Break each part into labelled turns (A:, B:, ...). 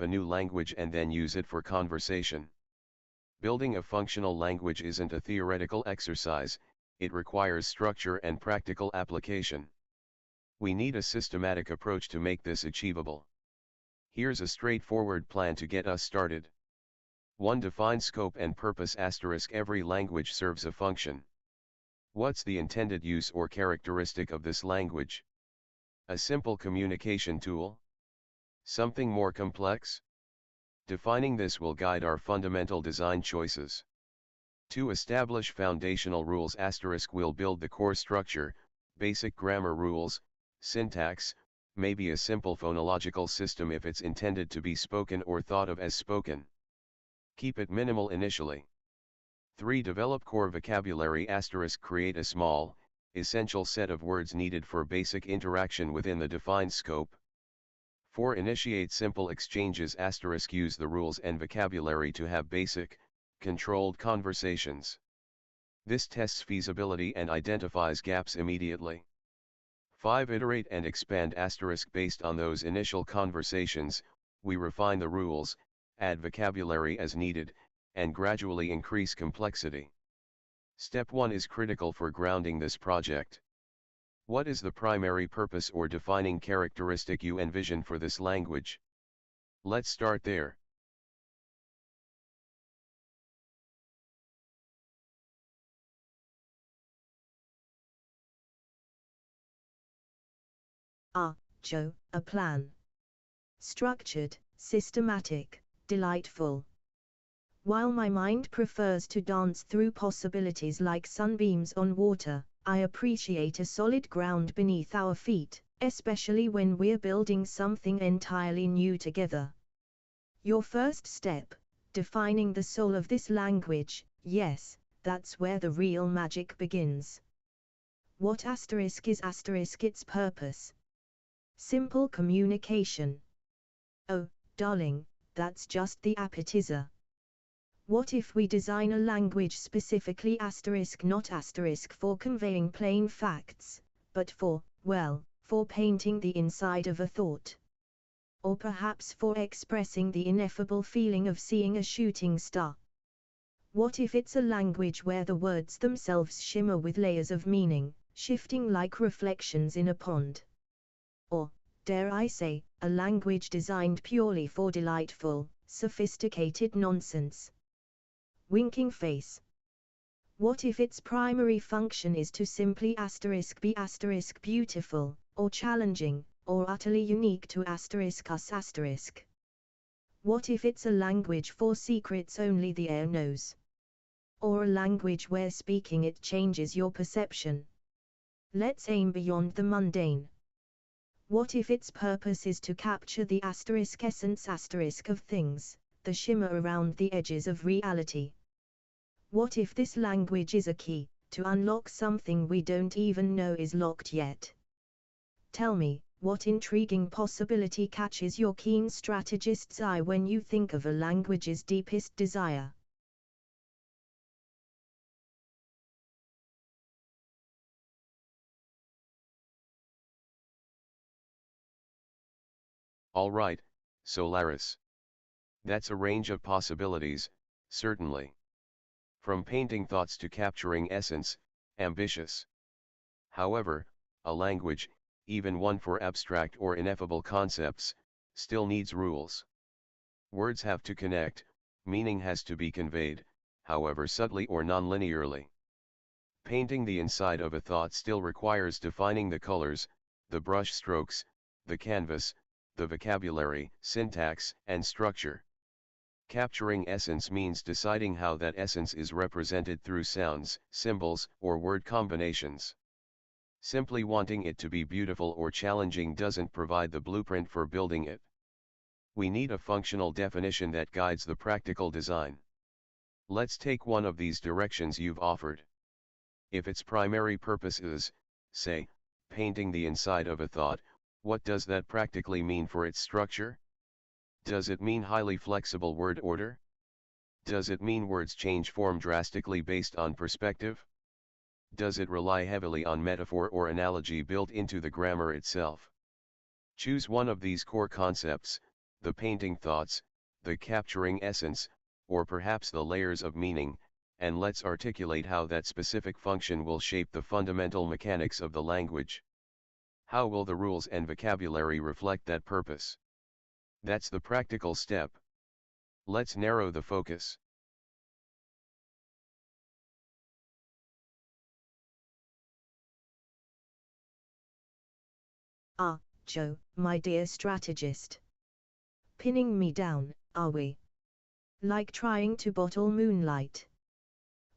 A: a new language and then use it for conversation. Building a functional language isn't a theoretical exercise, it requires structure and practical application. We need a systematic approach to make this achievable. Here's a straightforward plan to get us started. 1. Define scope and purpose. Every language serves a function. What's the intended use or characteristic of this language? A simple communication tool? Something more complex? Defining this will guide our fundamental design choices. 2. Establish foundational rules. Will build the core structure, basic grammar rules, syntax, maybe a simple phonological system if it's intended to be spoken or thought of as spoken. Keep it minimal initially. 3. Develop core vocabulary. Create a small, essential set of words needed for basic interaction within the defined scope. 4. Initiate simple exchanges. Use the rules and vocabulary to have basic, controlled conversations. This tests feasibility and identifies gaps immediately. 5. Iterate and expand. Based on those initial conversations, we refine the rules, add vocabulary as needed, and gradually increase complexity. Step 1 is critical for grounding this project. What is the primary purpose or defining characteristic you envision for this language? Let's start there.
B: Joe, a plan. Structured, systematic, delightful. While my mind prefers to dance through possibilities like sunbeams on water, I appreciate a solid ground beneath our feet, especially when we're building something entirely new together. Your first step, defining the soul of this language, yes, that's where the real magic begins. What is its purpose? Simple communication. Oh, darling, that's just the appetizer. What if we design a language specifically not for conveying plain facts, but for painting the inside of a thought? Or perhaps for expressing the ineffable feeling of seeing a shooting star? What if it's a language where the words themselves shimmer with layers of meaning, shifting like reflections in a pond? Or, dare I say, a language designed purely for delightful, sophisticated nonsense? Winking face. What if its primary function is to simply be beautiful, or challenging, or utterly unique to us? What if it's a language for secrets only the air knows? Or a language where speaking it changes your perception? Let's aim beyond the mundane. What if its purpose is to capture the essence of things, the shimmer around the edges of reality? What if this language is a key to unlock something we don't even know is locked yet? Tell me, what intriguing possibility catches your keen strategist's eye when you think of a language's deepest desire?
A: Alright, Solaris. That's a range of possibilities, certainly. From painting thoughts to capturing essence, ambitious. However, a language, even one for abstract or ineffable concepts, still needs rules. Words have to connect, meaning has to be conveyed, however subtly or non-linearly. Painting the inside of a thought still requires defining the colors, the brush strokes, the canvas, the vocabulary, syntax, and structure. Capturing essence means deciding how that essence is represented through sounds, symbols, or word combinations. Simply wanting it to be beautiful or challenging doesn't provide the blueprint for building it. We need a functional definition that guides the practical design. Let's take one of these directions you've offered. If its primary purpose is, say, painting the inside of a thought, what does that practically mean for its structure? Does it mean highly flexible word order? Does it mean words change form drastically based on perspective? Does it rely heavily on metaphor or analogy built into the grammar itself? Choose one of these core concepts, the painting thoughts, the capturing essence, or perhaps the layers of meaning, and let's articulate how that specific function will shape the fundamental mechanics of the language. How will the rules and vocabulary reflect that purpose? That's the practical step. Let's narrow the focus.
B: Ah, Joe, my dear strategist. Pinning me down, are we? Like trying to bottle moonlight.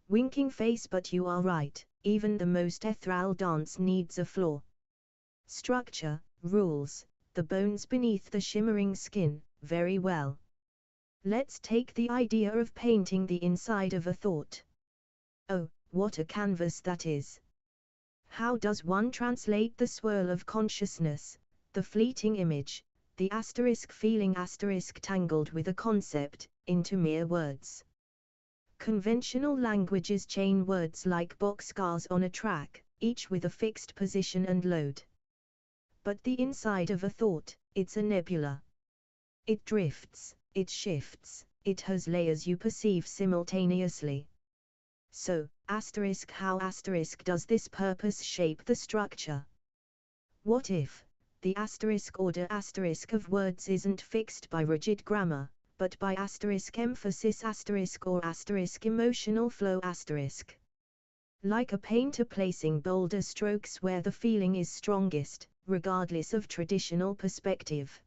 B: Winking face, but you are right, even the most ethereal dance needs a flaw. Structure, rules, the bones beneath the shimmering skin, very well. Let's take the idea of painting the inside of a thought. Oh, what a canvas that is! How does one translate the swirl of consciousness, the fleeting image, the asterisk feeling asterisk tangled with a concept, into mere words? Conventional languages chain words like boxcars on a track, each with a fixed position and load. But the inside of a thought, it's a nebula. It drifts, it shifts, it has layers you perceive simultaneously. So, asterisk how asterisk does this purpose shape the structure? What if the asterisk order asterisk of words isn't fixed by rigid grammar, but by asterisk emphasis asterisk or asterisk emotional flow asterisk? Like a painter placing bolder strokes where the feeling is strongest, regardless of traditional perspective.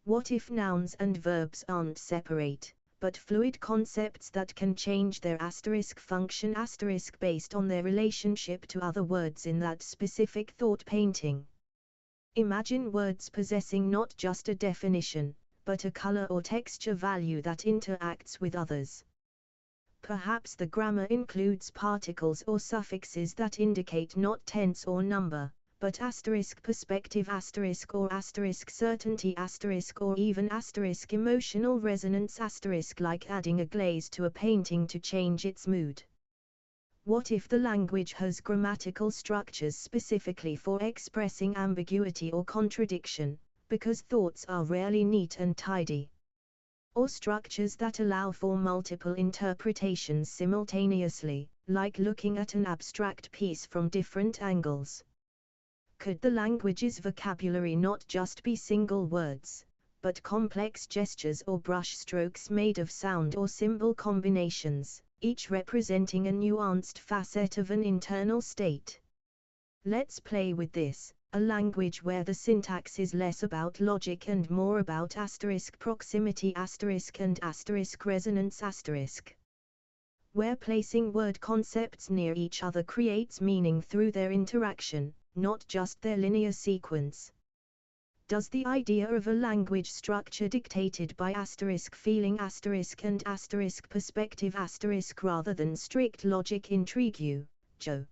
B: What if nouns and verbs aren't separate, but fluid concepts that can change their asterisk function asterisk based on their relationship to other words in that specific thought painting? Imagine words possessing not just a definition, but a color or texture value that interacts with others. Perhaps the grammar includes particles or suffixes that indicate not tense or number, but asterisk perspective asterisk or asterisk certainty asterisk or even asterisk emotional resonance asterisk, like adding a glaze to a painting to change its mood. What if the language has grammatical structures specifically for expressing ambiguity or contradiction, because thoughts are rarely neat and tidy? Or structures that allow for multiple interpretations simultaneously, like looking at an abstract piece from different angles? Could the language's vocabulary not just be single words, but complex gestures or brush strokes made of sound or symbol combinations, each representing a nuanced facet of an internal state? Let's play with this, a language where the syntax is less about logic and more about asterisk proximity asterisk and asterisk resonance asterisk. Where placing word concepts near each other creates meaning through their interaction, not just their linear sequence. Does the idea of a language structure dictated by asterisk feeling asterisk and asterisk perspective asterisk rather than strict logic intrigue you, Joe?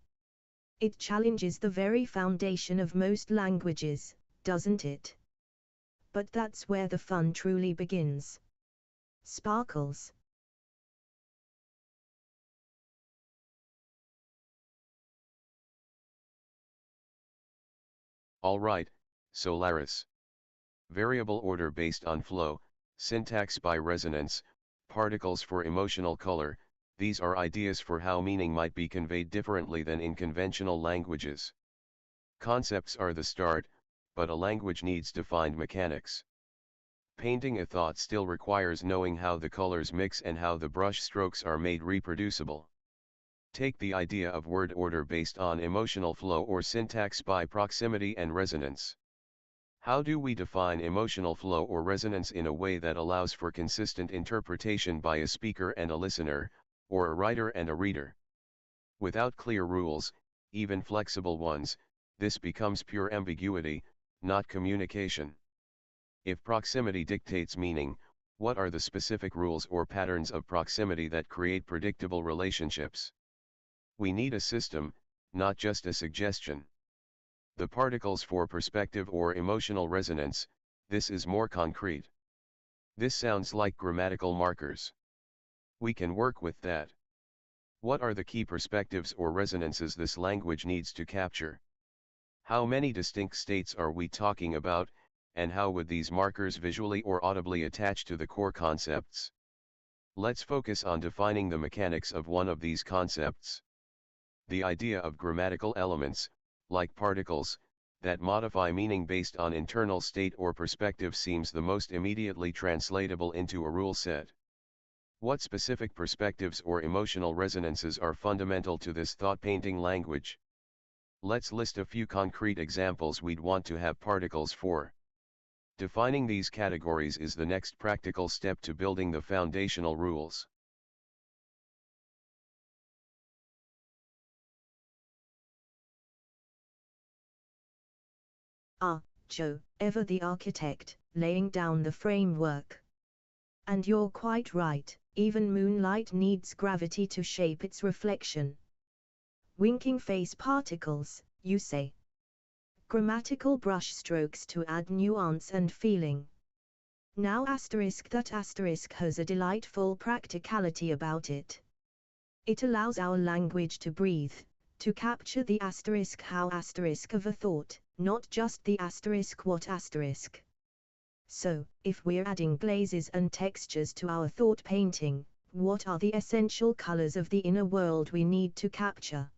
B: It challenges the very foundation of most languages, doesn't it? But that's where the fun truly begins. Sparkles.
A: Alright, Solaris. Variable order based on flow, syntax by resonance, particles for emotional color, these are ideas for how meaning might be conveyed differently than in conventional languages. Concepts are the start, but a language needs defined mechanics. Painting a thought still requires knowing how the colors mix and how the brush strokes are made reproducible. Take the idea of word order based on emotional flow or syntax by proximity and resonance. How do we define emotional flow or resonance in a way that allows for consistent interpretation by a speaker and a listener, or a writer and a reader? Without clear rules, even flexible ones, this becomes pure ambiguity, not communication. If proximity dictates meaning, what are the specific rules or patterns of proximity that create predictable relationships? We need a system, not just a suggestion. The particles for perspective or emotional resonance, this is more concrete. This sounds like grammatical markers. We can work with that. What are the key perspectives or resonances this language needs to capture? How many distinct states are we talking about, and how would these markers visually or audibly attach to the core concepts? Let's focus on defining the mechanics of one of these concepts. The idea of grammatical elements, like particles, that modify meaning based on internal state or perspective seems the most immediately translatable into a rule set. What specific perspectives or emotional resonances are fundamental to this thought-painting language? Let's list a few concrete examples we'd want to have particles for. Defining these categories is the next practical step to building the foundational rules.
B: Joe, ever the architect, laying down the framework. And you're quite right, even moonlight needs gravity to shape its reflection. Winking face particles, you say. Grammatical brushstrokes to add nuance and feeling. Now that asterisk has a delightful practicality about it. It allows our language to breathe, to capture the asterisk how asterisk of a thought, not just the asterisk what asterisk. So, if we're adding glazes and textures to our thought painting, what are the essential colors of the inner world we need to capture?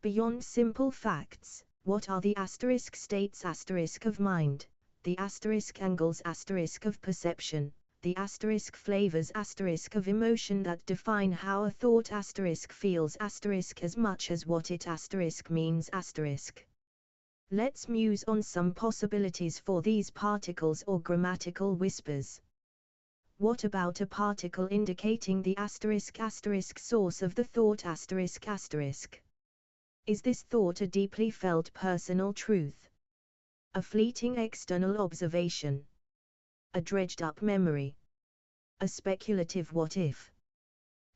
B: Beyond simple facts, what are the asterisk states asterisk of mind, the asterisk angles asterisk of perception, the asterisk flavors asterisk of emotion that define how a thought asterisk feels asterisk as much as what it asterisk means asterisk? Let's muse on some possibilities for these particles or grammatical whispers. What about a particle indicating the asterisk source of the thought asterisk? Is this thought a deeply felt personal truth? A fleeting external observation? A dredged-up memory? A speculative what-if?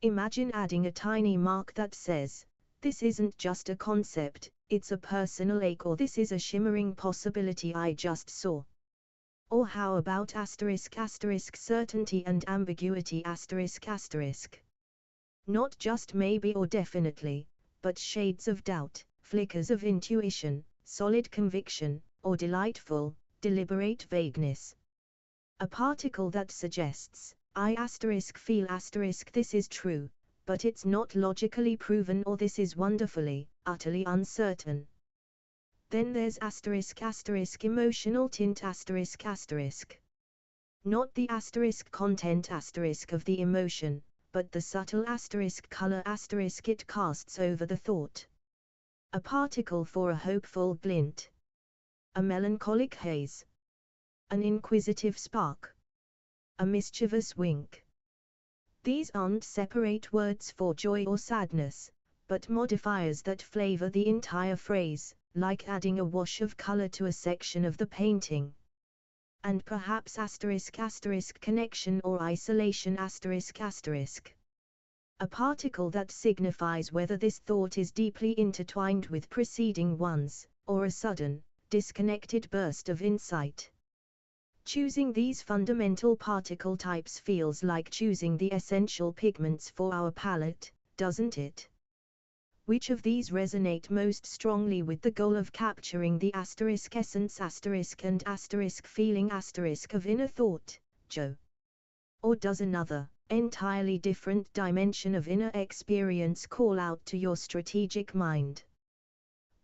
B: Imagine adding a tiny mark that says, "This isn't just a concept, it's a personal ache," or "This is a shimmering possibility I just saw." Or how about asterisk certainty and ambiguity asterisk? Not just maybe or definitely, but shades of doubt, flickers of intuition, solid conviction, or delightful, deliberate vagueness. A particle that suggests, "I feel this is true, but it's not logically proven," or "This is wonderfully, utterly uncertain." Then there's emotional tint asterisk. Not the content of the emotion, but the subtle color it casts over the thought. A particle for a hopeful glint. A melancholic haze. An inquisitive spark. A mischievous wink. These aren't separate words for joy or sadness, but modifiers that flavor the entire phrase, like adding a wash of color to a section of the painting. And perhaps connection or isolation asterisk. A particle that signifies whether this thought is deeply intertwined with preceding ones, or a sudden, disconnected burst of insight. Choosing these fundamental particle types feels like choosing the essential pigments for our palette, doesn't it? Which of these resonate most strongly with the goal of capturing the essence and feeling of inner thought, Joe? Or does another, entirely different dimension of inner experience call out to your strategic mind?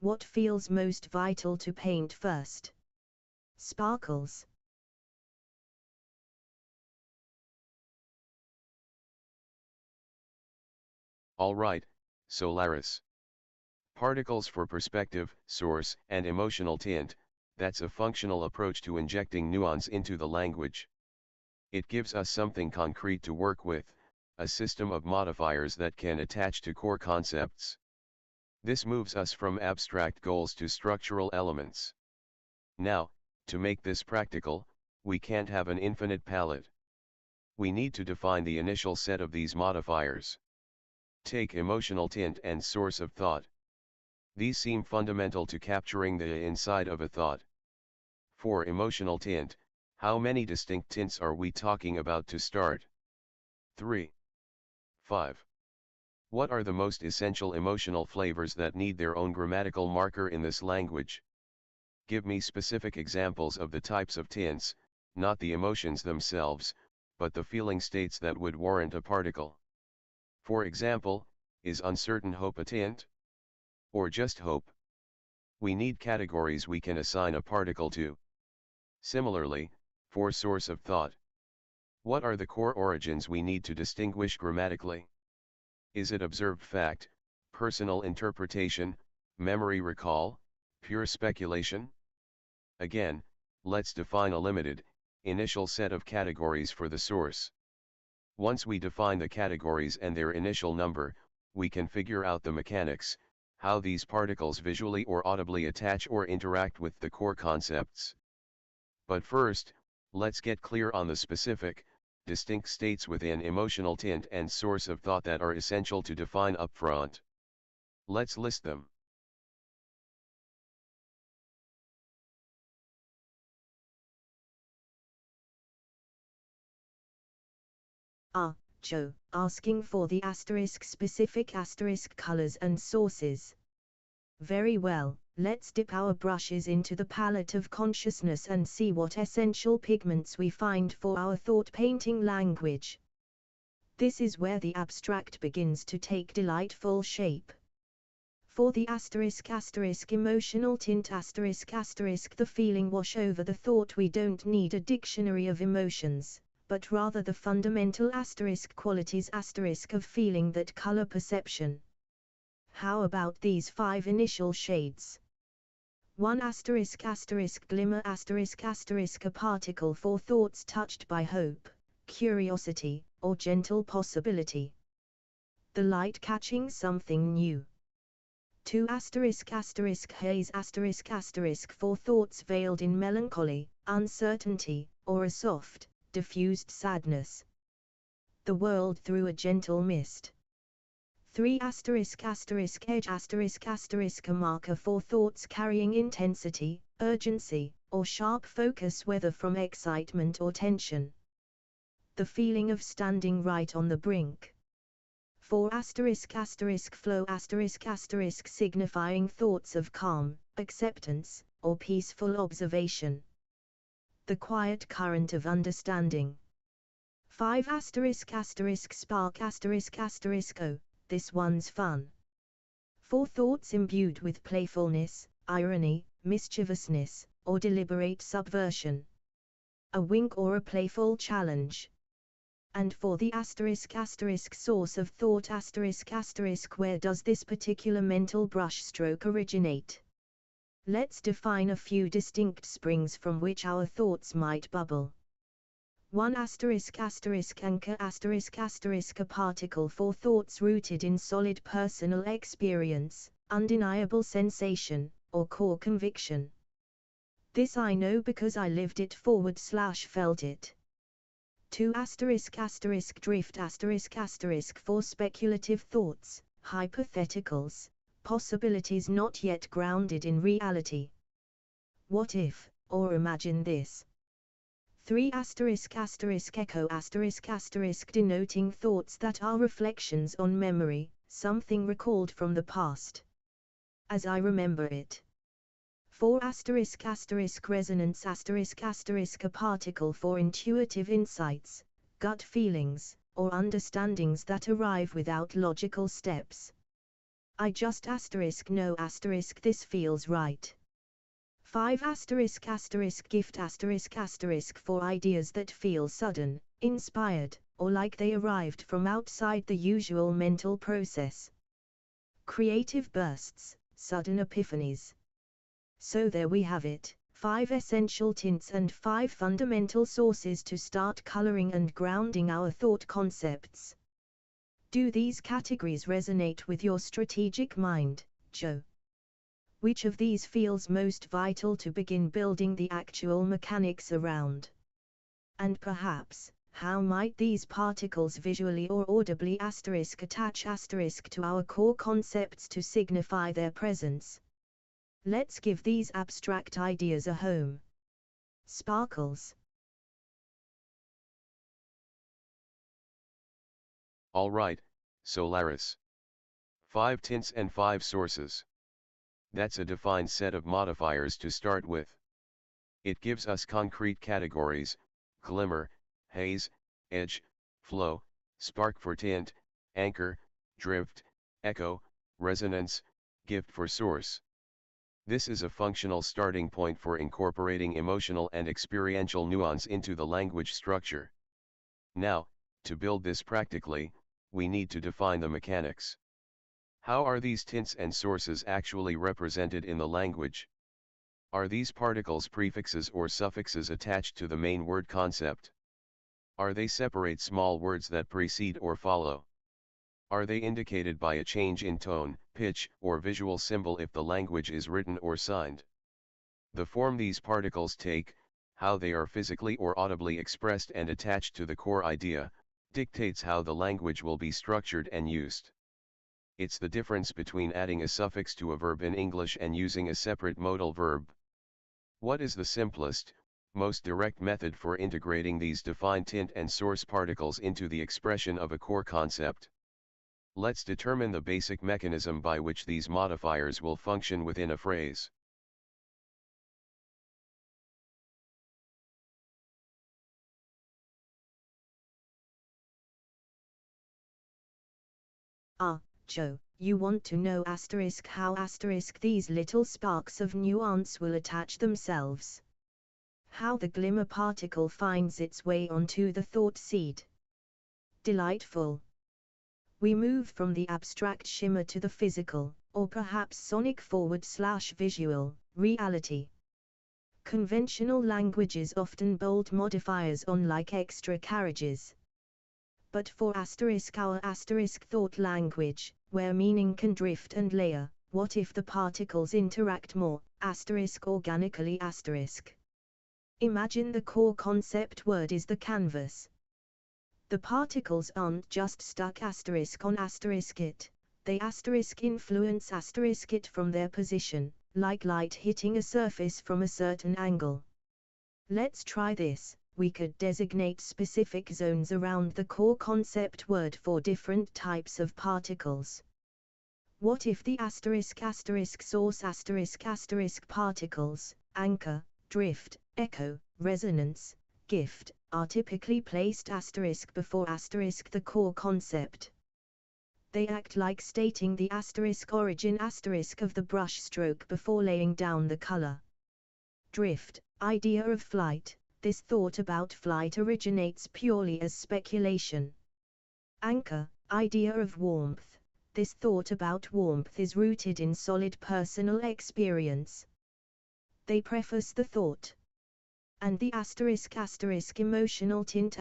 B: What feels most vital to paint first? Sparkles.
A: Alright, Solaris. Particles for perspective, source, and emotional tint, that's a functional approach to injecting nuance into the language. It gives us something concrete to work with, a system of modifiers that can attach to core concepts. This moves us from abstract goals to structural elements. Now, to make this practical, we can't have an infinite palette. We need to define the initial set of these modifiers. Take emotional tint and source of thought. These seem fundamental to capturing the inside of a thought. For emotional tint, how many distinct tints are we talking about to start? 3. 5. What are the most essential emotional flavors that need their own grammatical marker in this language? Give me specific examples of the types of tints, not the emotions themselves, but the feeling states that would warrant a particle. For example, is uncertain hope a tint? Or just hope? We need categories we can assign a particle to. Similarly, for source of thought. What are the core origins we need to distinguish grammatically? Is it observed fact, personal interpretation, memory recall, pure speculation? Again, let's define a limited, initial set of categories for the source. Once we define the categories and their initial number, we can figure out the mechanics, how these particles visually or audibly attach or interact with the core concepts. But first, let's get clear on the specific, distinct states within emotional tint and source of thought that are essential to define upfront. Let's list them.
B: Joe, asking for the specific colors and sources. Very well, let's dip our brushes into the palette of consciousness and see what essential pigments we find for our thought painting language. This is where the abstract begins to take delightful shape. For the emotional tint the feeling wash over the thought, we don't need a dictionary of emotions, but rather the fundamental qualities of feeling that color perception. How about these 5 initial shades? 1 glimmer a particle for thoughts touched by hope, curiosity, or gentle possibility. The light catching something new. 2 haze for thoughts veiled in melancholy, uncertainty, or a soft, diffused sadness. The world through a gentle mist. 3 edge a marker for thoughts carrying intensity, urgency, or sharp focus, whether from excitement or tension. The feeling of standing right on the brink. 4 flow signifying thoughts of calm, acceptance, or peaceful observation. The quiet current of understanding. 5 spark o, this one's fun. 4 thoughts imbued with playfulness, irony, mischievousness, or deliberate subversion. A wink or a playful challenge. And for the source of thought where does this particular mental brushstroke originate? Let's define a few distinct springs from which our thoughts might bubble. 1 anchor a particle for thoughts rooted in solid personal experience, undeniable sensation, or core conviction. This I know because I lived it / felt it. 2 drift for speculative thoughts, hypotheticals, possibilities not yet grounded in reality. What if, or imagine this. 3 echo denoting thoughts that are reflections on memory, something recalled from the past. As I remember it. 4 resonance a particle for intuitive insights, gut feelings, or understandings that arrive without logical steps. I just know this feels right. 5 gift for ideas that feel sudden, inspired, or like they arrived from outside the usual mental process. Creative bursts, sudden epiphanies. So there we have it, 5 essential tints and 5 fundamental sources to start coloring and grounding our thought concepts. Do these categories resonate with your strategic mind, Joe? Which of these feels most vital to begin building the actual mechanics around? And perhaps, how might these particles visually or audibly attach to our core concepts to signify their presence? Let's give these abstract ideas a home. Sparkles.
A: Alright, Solaris. 5 tints and 5 sources. That's a defined set of modifiers to start with. It gives us concrete categories: glimmer, haze, edge, flow, spark for tint, anchor, drift, echo, resonance, gift for source. This is a functional starting point for incorporating emotional and experiential nuance into the language structure. Now, to build this practically, we need to define the mechanics. How are these tints and sources actually represented in the language? Are these particles prefixes or suffixes attached to the main word concept? Are they separate small words that precede or follow? Are they indicated by a change in tone, pitch, or visual symbol if the language is written or signed? The form these particles take, how they are physically or audibly expressed and attached to the core idea, dictates how the language will be structured and used. It's the difference between adding a suffix to a verb in English and using a separate modal verb. What is the simplest, most direct method for integrating these defined tint and source particles into the expression of a core concept? Let's determine the basic mechanism by which these modifiers will function within a phrase.
B: Joe, you want to know how these little sparks of nuance will attach themselves. How the glimmer particle finds its way onto the thought seed. Delightful. We move from the abstract shimmer to the physical, or perhaps sonic /visual, reality. Conventional languages often bold modifiers on like extra carriages. But for our thought language, where meaning can drift and layer, what if the particles interact more, organically *? Imagine the core concept word is the canvas. The particles aren't just stuck on it, they influence it from their position, like light hitting a surface from a certain angle. Let's try this. We could designate specific zones around the core concept word for different types of particles. What if the source particles, anchor, drift, echo, resonance, gift, are typically placed before the core concept? They act like stating the origin of the brush stroke before laying down the color. Drift, idea of flight. This thought about flight originates purely as speculation. Anchor, idea of warmth. This thought about warmth is rooted in solid personal experience. They preface the thought. And the emotional tint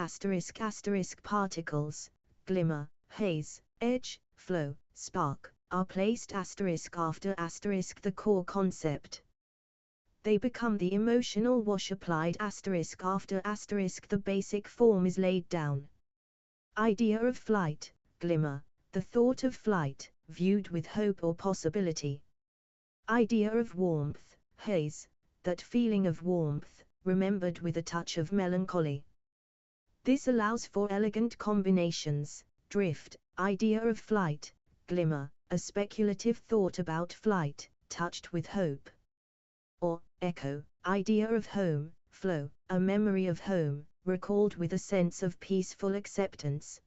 B: particles, glimmer, haze, edge, flow, spark, are placed after the core concept. They become the emotional wash applied after the basic form is laid down. Idea of flight, glimmer, the thought of flight, viewed with hope or possibility. Idea of warmth, haze, that feeling of warmth, remembered with a touch of melancholy. This allows for elegant combinations. Drift, idea of flight, glimmer, a speculative thought about flight, touched with hope. Or, echo, idea of home, flow, a memory of home, recalled with a sense of peaceful acceptance.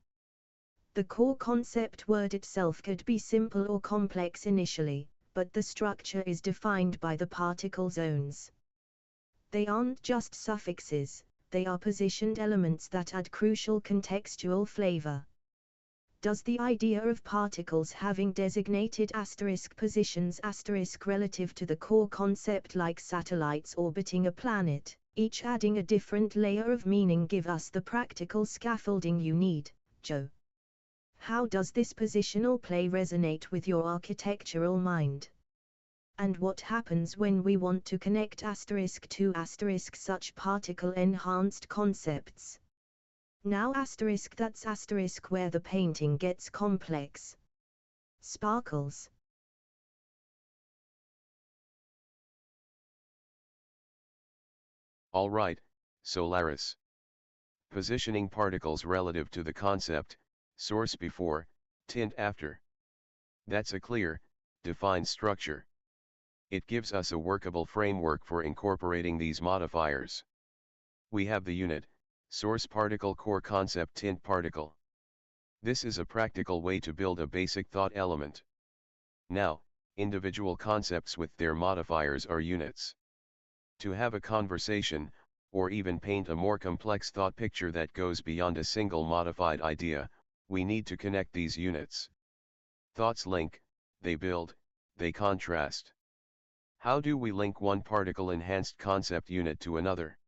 B: The core concept word itself could be simple or complex initially, but the structure is defined by the particle zones. They aren't just suffixes, they are positioned elements that add crucial contextual flavor. Does the idea of particles having designated positions relative to the core concept like satellites orbiting a planet, each adding a different layer of meaning, give us the practical scaffolding you need, Joe? How does this positional play resonate with your architectural mind? And what happens when we want to connect to such particle-enhanced concepts? Now that's where the painting gets complex. Sparkles.
A: Alright, Solaris. Positioning particles relative to the concept, source before, tint after. That's a clear, defined structure. It gives us a workable framework for incorporating these modifiers. We have the unit, source particle core concept tint particle. This is a practical way to build a basic thought element. Now, individual concepts with their modifiers are units. To have a conversation, or even paint a more complex thought picture that goes beyond a single modified idea, we need to connect these units. Thoughts link, they build, they contrast. How do we link one particle-enhanced concept unit to another?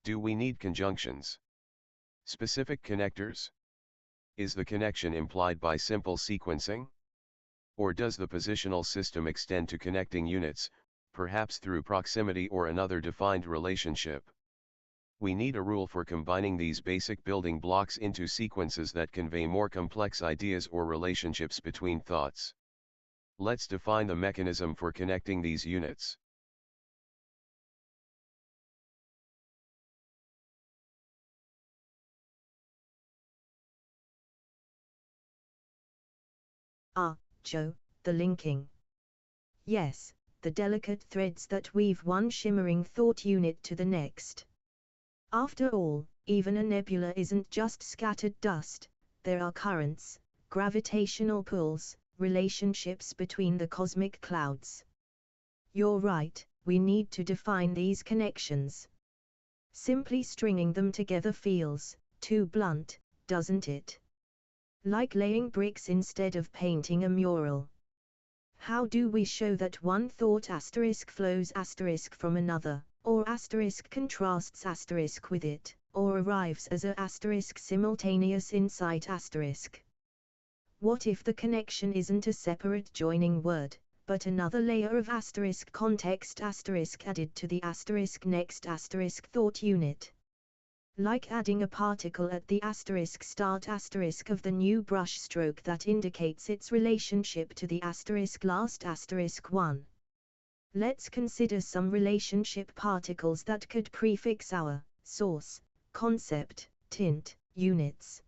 A: Do we need conjunctions? Specific connectors? Is the connection implied by simple sequencing? Or does the positional system extend to connecting units, perhaps through proximity or another defined relationship? We need a rule for combining these basic building blocks into sequences that convey more complex ideas or relationships between thoughts. Let's define the mechanism for connecting these units.
B: Joe, the linking. Yes, the delicate threads that weave one shimmering thought unit to the next. After all, even a nebula isn't just scattered dust, there are currents, gravitational pulls, relationships between the cosmic clouds. You're right, we need to define these connections. Simply stringing them together feels too blunt, doesn't it? Like laying bricks instead of painting a mural. How do we show that one thought flows from another, or contrasts with it, or arrives as a simultaneous insight ? What if the connection isn't a separate joining word, but another layer of context added to the next thought unit? Like adding a particle at the start of the new brush stroke that indicates its relationship to the last one. Let's consider some relationship particles that could prefix our source, concept, tint, units.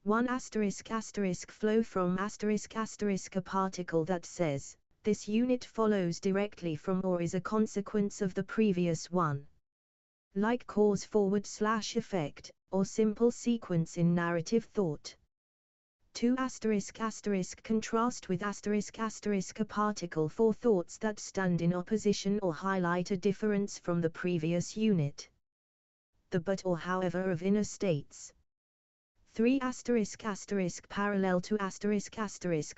B: One flow from a particle that says, this unit follows directly from or is a consequence of the previous one. Like cause /effect, or simple sequence in narrative thought. 2 contrast with a particle for thoughts that stand in opposition or highlight a difference from the previous unit. The but or however of inner states. 3 parallel to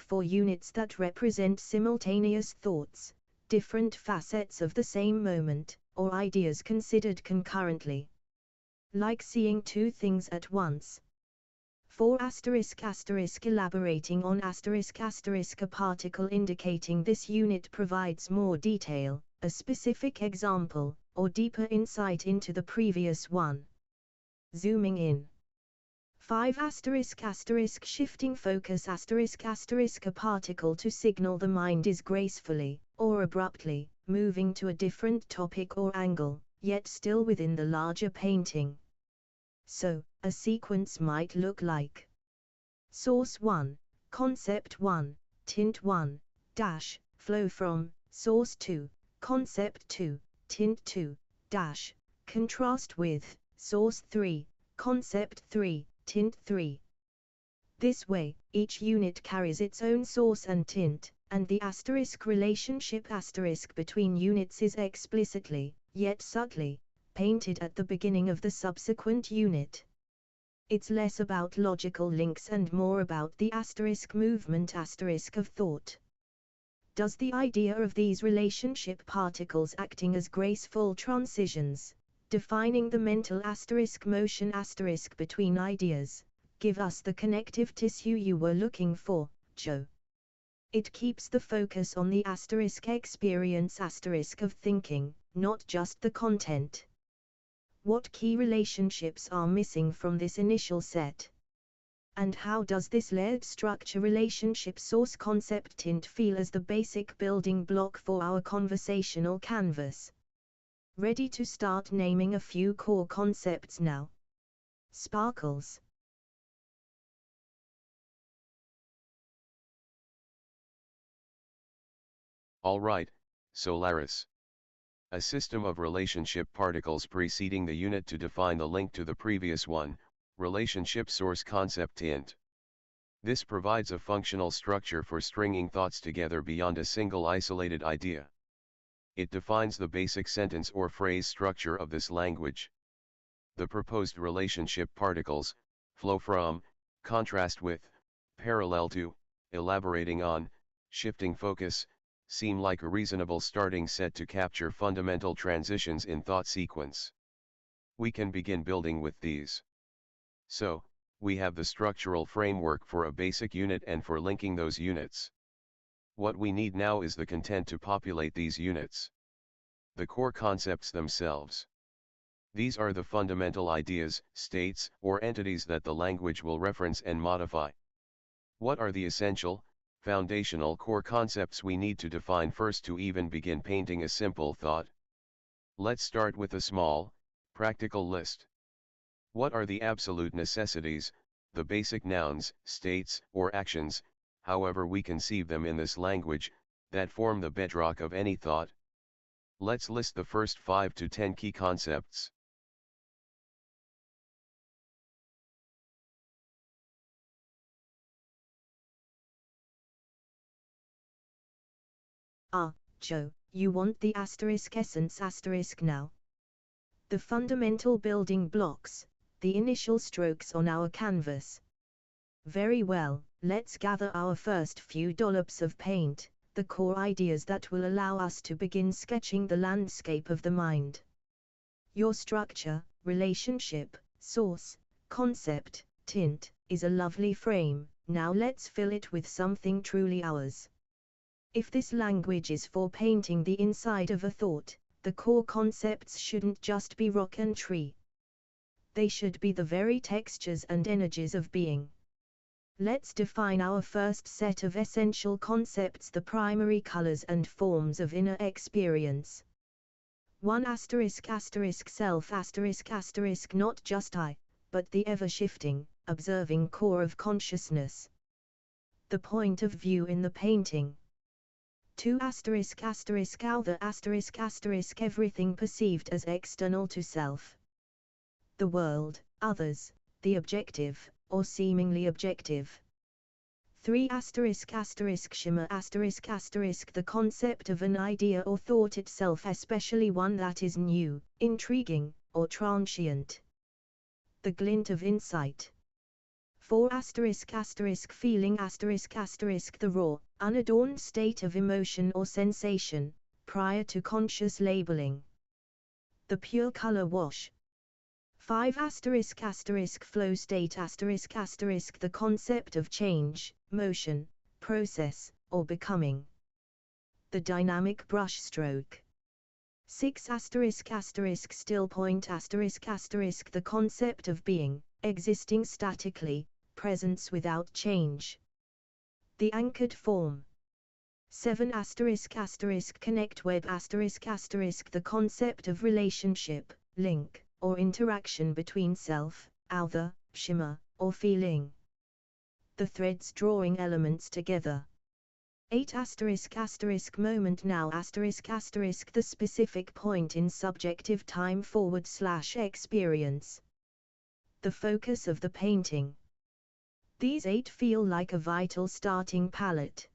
B: for units that represent simultaneous thoughts, different facets of the same moment, or ideas considered concurrently. Like seeing two things at once. 4 elaborating on a particle indicating this unit provides more detail, a specific example, or deeper insight into the previous one. Zooming in. 5 shifting focus a particle to signal the mind is gracefully, or abruptly, moving to a different topic or angle, yet still within the larger painting. So, a sequence might look like Source 1, Concept 1, Tint 1, dash, flow from, Source 2, Concept 2, Tint 2, dash, contrast with, Source 3, Concept 3, Tint 3. This way, each unit carries its own source and tint, and the relationship between units is explicitly, yet subtly, painted at the beginning of the subsequent unit. It's less about logical links and more about the movement of thought. Does the idea of these relationship particles acting as graceful transitions, defining the mental motion between ideas, give us the connective tissue you were looking for, Joe? It keeps the focus on the experience of thinking, not just the content. What key relationships are missing from this initial set? And how does this layered structure relationship source concept tint feel as the basic building block for our conversational canvas? Ready to start naming a few core concepts now? Sparkles.
A: Alright, Solaris. A system of relationship particles preceding the unit to define the link to the previous one, relationship source concept int. This provides a functional structure for stringing thoughts together beyond a single isolated idea. It defines the basic sentence or phrase structure of this language. The proposed relationship particles flow from, contrast with, parallel to, elaborating on, shifting focus, seem like a reasonable starting set to capture fundamental transitions in thought sequence. We can begin building with these. So, we have the structural framework for a basic unit and for linking those units. What we need now is the content to populate these units. The core concepts themselves. These are the fundamental ideas, states, or entities that the language will reference and modify. What are the essential, foundational core concepts we need to define first to even begin painting a simple thought? Let's start with a small, practical list. What are the absolute necessities, the basic nouns, states, or actions, however we conceive them in this language, that form the bedrock of any thought? Let's list the first 5 to 10 key concepts.
B: Joe, you want the asterisk essence asterisk now? The fundamental building blocks, the initial strokes on our canvas. Very well, let's gather our first few dollops of paint, the core ideas that will allow us to begin sketching the landscape of the mind. Your structure, relationship, source, concept, tint, is a lovely frame, now let's fill it with something truly ours. If this language is for painting the inside of a thought, the core concepts shouldn't just be rock and tree. They should be the very textures and energies of being. Let's define our first set of essential concepts, the primary colors and forms of inner experience. 1 self not just I, but the ever-shifting, observing core of consciousness. The point of view in the painting. 2 other everything perceived as external to self. The world, others, the objective, or seemingly objective. 3 shimmer the concept of an idea or thought itself, especially one that is new, intriguing, or transient. The glint of insight. 4 feeling the raw, unadorned state of emotion or sensation, prior to conscious labeling. The pure color wash. 5 flow state the concept of change, motion, process, or becoming. The dynamic brush stroke. 6 still point the concept of being, existing statically, presence without change. The anchored form. 7 connect web the concept of relationship, link, or interaction between self, other, shimmer, or feeling. The threads drawing elements together. 8 moment now the specific point in subjective time / experience. The focus of the painting. These 8 feel like a vital starting palette.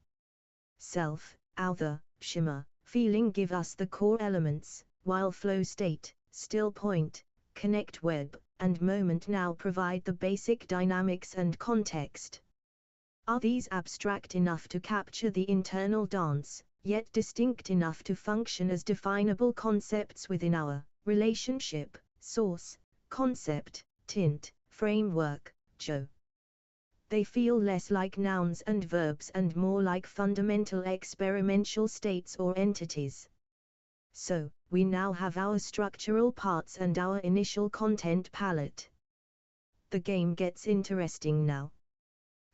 B: Self, other, shimmer, feeling give us the core elements, while flow state, still point, connect web, and moment now provide the basic dynamics and context. Are these abstract enough to capture the internal dance, yet distinct enough to function as definable concepts within our relationship, source, concept, tint, framework, Joe? They feel less like nouns and verbs and more like fundamental experiential states or entities. So, we now have our structural parts and our initial content palette. The game gets interesting now.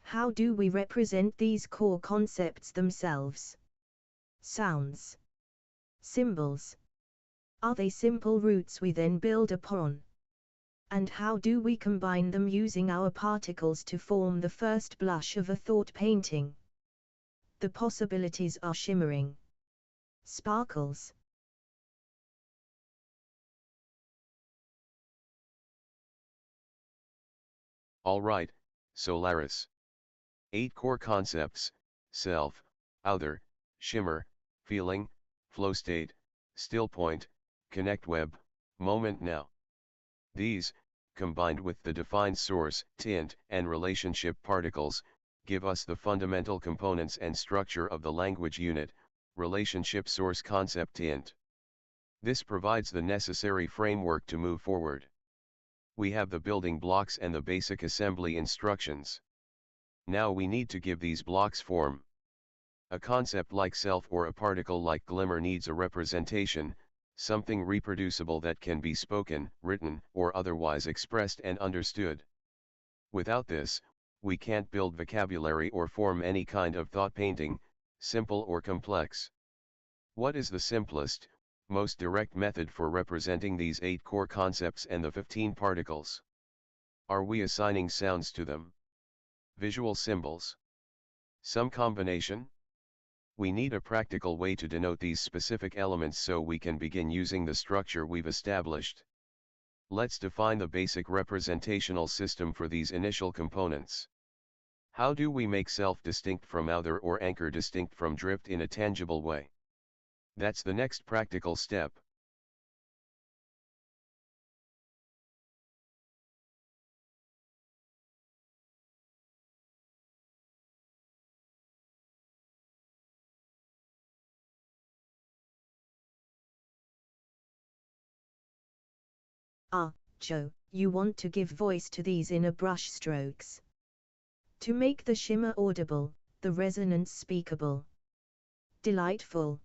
B: How do we represent these core concepts themselves? Sounds. Symbols. Are they simple roots we then build upon? And how do we combine them using our particles to form the first blush of a thought painting? The possibilities are shimmering. Sparkles.
A: Alright, Solaris. 8 core concepts: self, other, shimmer, feeling, flow state, still point, connect web, moment now. These, combined with the defined source, tint, and relationship particles, give us the fundamental components and structure of the language unit, relationship source concept tint. This provides the necessary framework to move forward. We have the building blocks and the basic assembly instructions. Now we need to give these blocks form. A concept like self or a particle like glimmer needs a representation, something reproducible that can be spoken, written, or otherwise expressed and understood. Without this, we can't build vocabulary or form any kind of thought painting, simple or complex. What is the simplest, most direct method for representing these 8 core concepts and the 15 particles? Are we assigning sounds to them? Visual symbols? Some combination? We need a practical way to denote these specific elements so we can begin using the structure we've established. Let's define the basic representational system for these initial components. How do we make self distinct from other or anchor distinct from drift in a tangible way? That's the next practical step.
B: Joe, you want to give voice to these inner brush strokes. To make the shimmer audible, the resonance speakable. Delightful.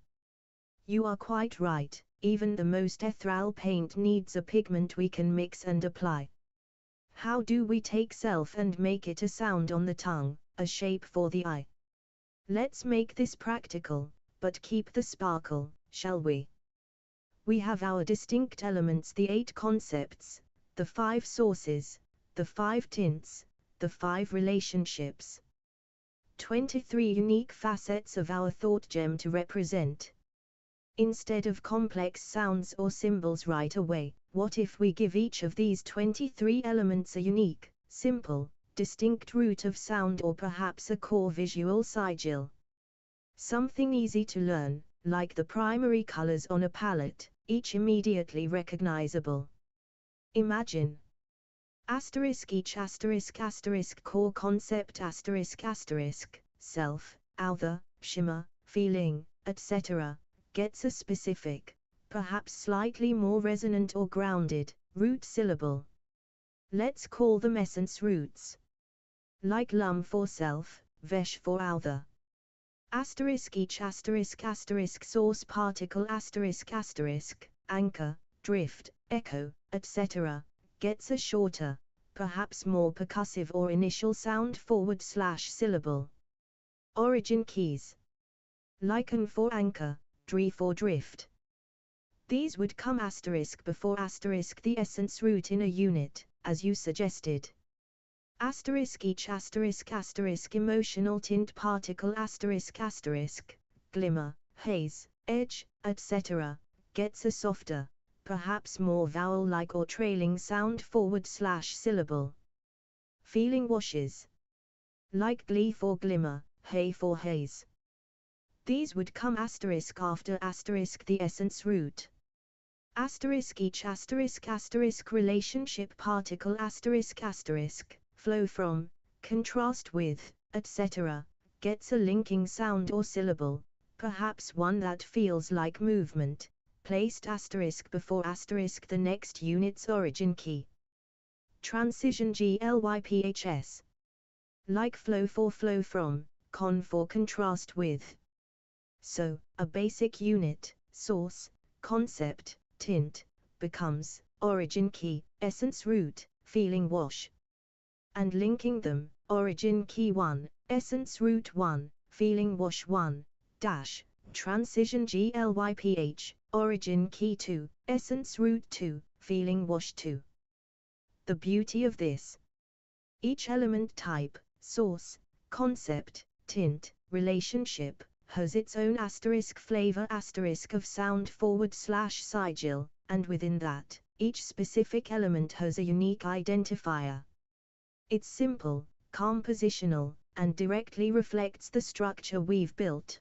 B: You are quite right, even the most ethereal paint needs a pigment we can mix and apply. How do we take self and make it a sound on the tongue, a shape for the eye? Let's make this practical, but keep the sparkle, shall we? We have our distinct elements, the 8 concepts, the 5 sources, the 5 tints, the 5 relationships. 23 unique facets of our thought gem to represent. Instead of complex sounds or symbols right away, what if we give each of these 23 elements a unique, simple, distinct root of sound or perhaps a core visual sigil? Something easy to learn, like the primary colors on a palette, each immediately recognizable. Imagine. *each*** core concept *** self, other, shimmer, feeling, etc. gets a specific, perhaps slightly more resonant or grounded, root syllable. Let's call them essence roots. Like lum for self, vesh for other. **each*** source particle *** anchor, drift, echo, etc. gets a shorter, perhaps more percussive or initial sound /syllable. Origin keys. Like an for anchor, dri for drift. These would come before the essence root in a unit, as you suggested. **each*** emotional tint particle glimmer, haze, edge, etc. gets a softer, perhaps more vowel-like or trailing sound /syllable. Feeling washes. Like glee for glimmer, hay for haze. These would come after the essence root. **each*** relationship particle flow from, contrast with, etc. gets a linking sound or syllable, perhaps one that feels like movement, placed before the next unit's origin key. Transition glyphs. Like flow for flow from, con for contrast with. So, a basic unit, source, concept, tint, becomes, origin key, essence root, feeling wash. And linking them, origin key 1, essence root 1, feeling wash 1, dash, transition glyph, origin key 2, essence root 2, feeling wash 2. The beauty of this. Each element type, source, concept, tint, relationship, has its own flavor of sound / sigil, and within that, each specific element has a unique identifier. It's simple, compositional, and directly reflects the structure we've built.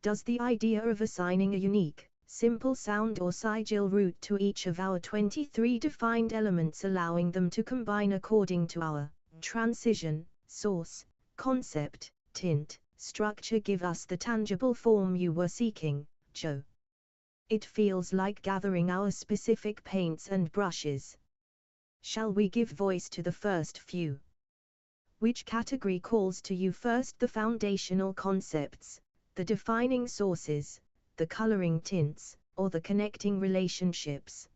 B: Does the idea of assigning a unique, simple sound or sigil root to each of our 23 defined elements, allowing them to combine according to our transition, source, concept, tint, structure, give us the tangible form you were seeking, Joe? It feels like gathering our specific paints and brushes. Shall we give voice to the first few? Which category calls to you first? The foundational concepts, the defining sources, the coloring tints, or the connecting relationships?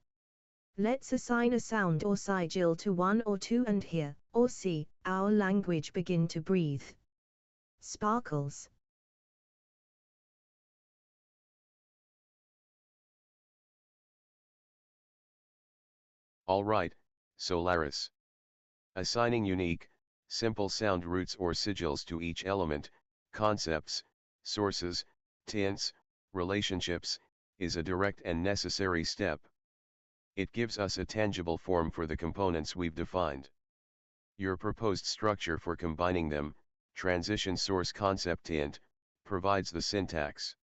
B: Let's assign a sound or sigil to one or two and hear, or see, our language begin to breathe. Sparkles.
A: Alright, Solaris. Assigning unique, simple sound roots or sigils to each element, concepts, sources, tints, relationships, is a direct and necessary step. It gives us a tangible form for the components we've defined. Your proposed structure for combining them, transition source concept tint, provides the syntax.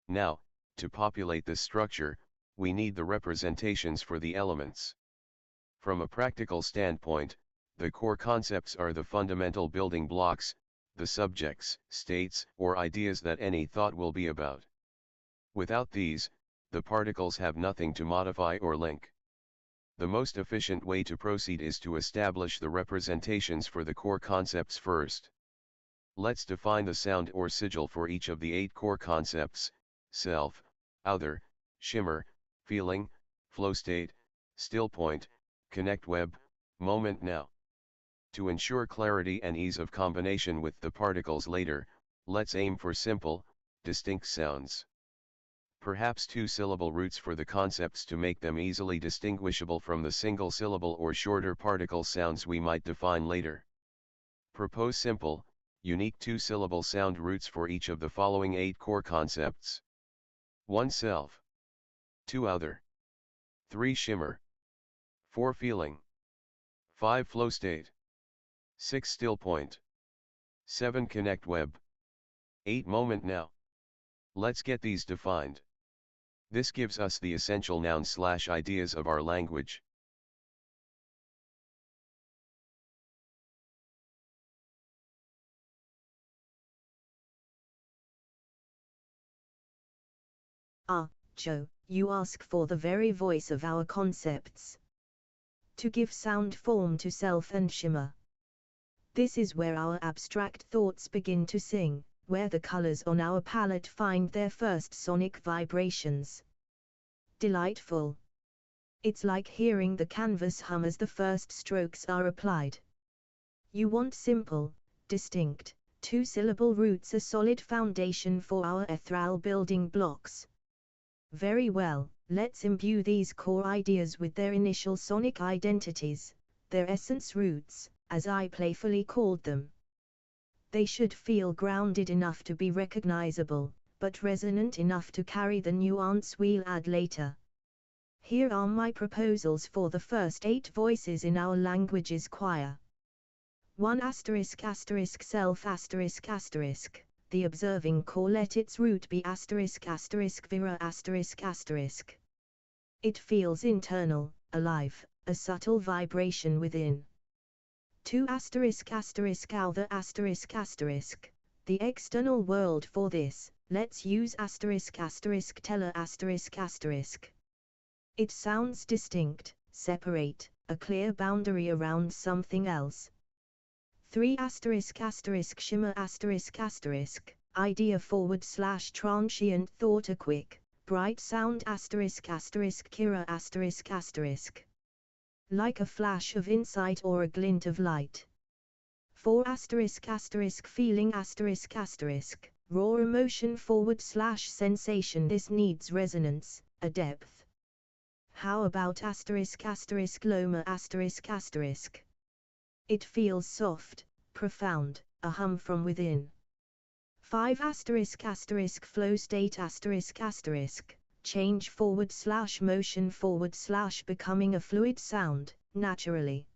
A: Now, to populate this structure, we need the representations for the elements. From a practical standpoint, the core concepts are the fundamental building blocks, the subjects, states, or ideas that any thought will be about. Without these, the particles have nothing to modify or link. The most efficient way to proceed is to establish the representations for the core concepts first. Let's define the sound or sigil for each of the 8 core concepts: self, other, shimmer, feeling, flow state, still point, connect web, moment now. To ensure clarity and ease of combination with the particles later, let's aim for simple, distinct sounds. Perhaps 2-syllable roots for the concepts to make them easily distinguishable from the single-syllable or shorter particle sounds we might define later. Propose simple, unique 2-syllable sound roots for each of the following 8 core concepts. 1 self, 2 other, 3 shimmer, 4 feeling, 5 flow state, 6 still point, 7 connect web, 8 moment now. Let's get these defined. This gives us the essential nouns/ideas of our language.
B: Joe, you ask for the very voice of our concepts. To give sound form to self and shimmer. This is where our abstract thoughts begin to sing, where the colors on our palette find their first sonic vibrations. Delightful. It's like hearing the canvas hum as the first strokes are applied. You want simple, distinct, 2-syllable roots, a solid foundation for our ethereal building blocks. Very well, let's imbue these core ideas with their initial sonic identities, their essence roots, as I playfully called them. They should feel grounded enough to be recognizable, but resonant enough to carry the nuance we'll add later. Here are my proposals for the first 8 voices in our language's choir. 1 self the observing core, let its root be vira ***. It feels internal, alive, a subtle vibration within. 2 other the external world. For this, let's use teller ***. It sounds distinct, separate, a clear boundary around something else. 3 shimmer idea / transient thought, a quick, bright sound kira like a flash of insight or a glint of light. 4 feeling raw emotion / sensation. This needs resonance, a depth. How about loma ***? It feels soft, profound, a hum from within. 5 ** flow state ** change / motion / becoming a fluid sound, naturally.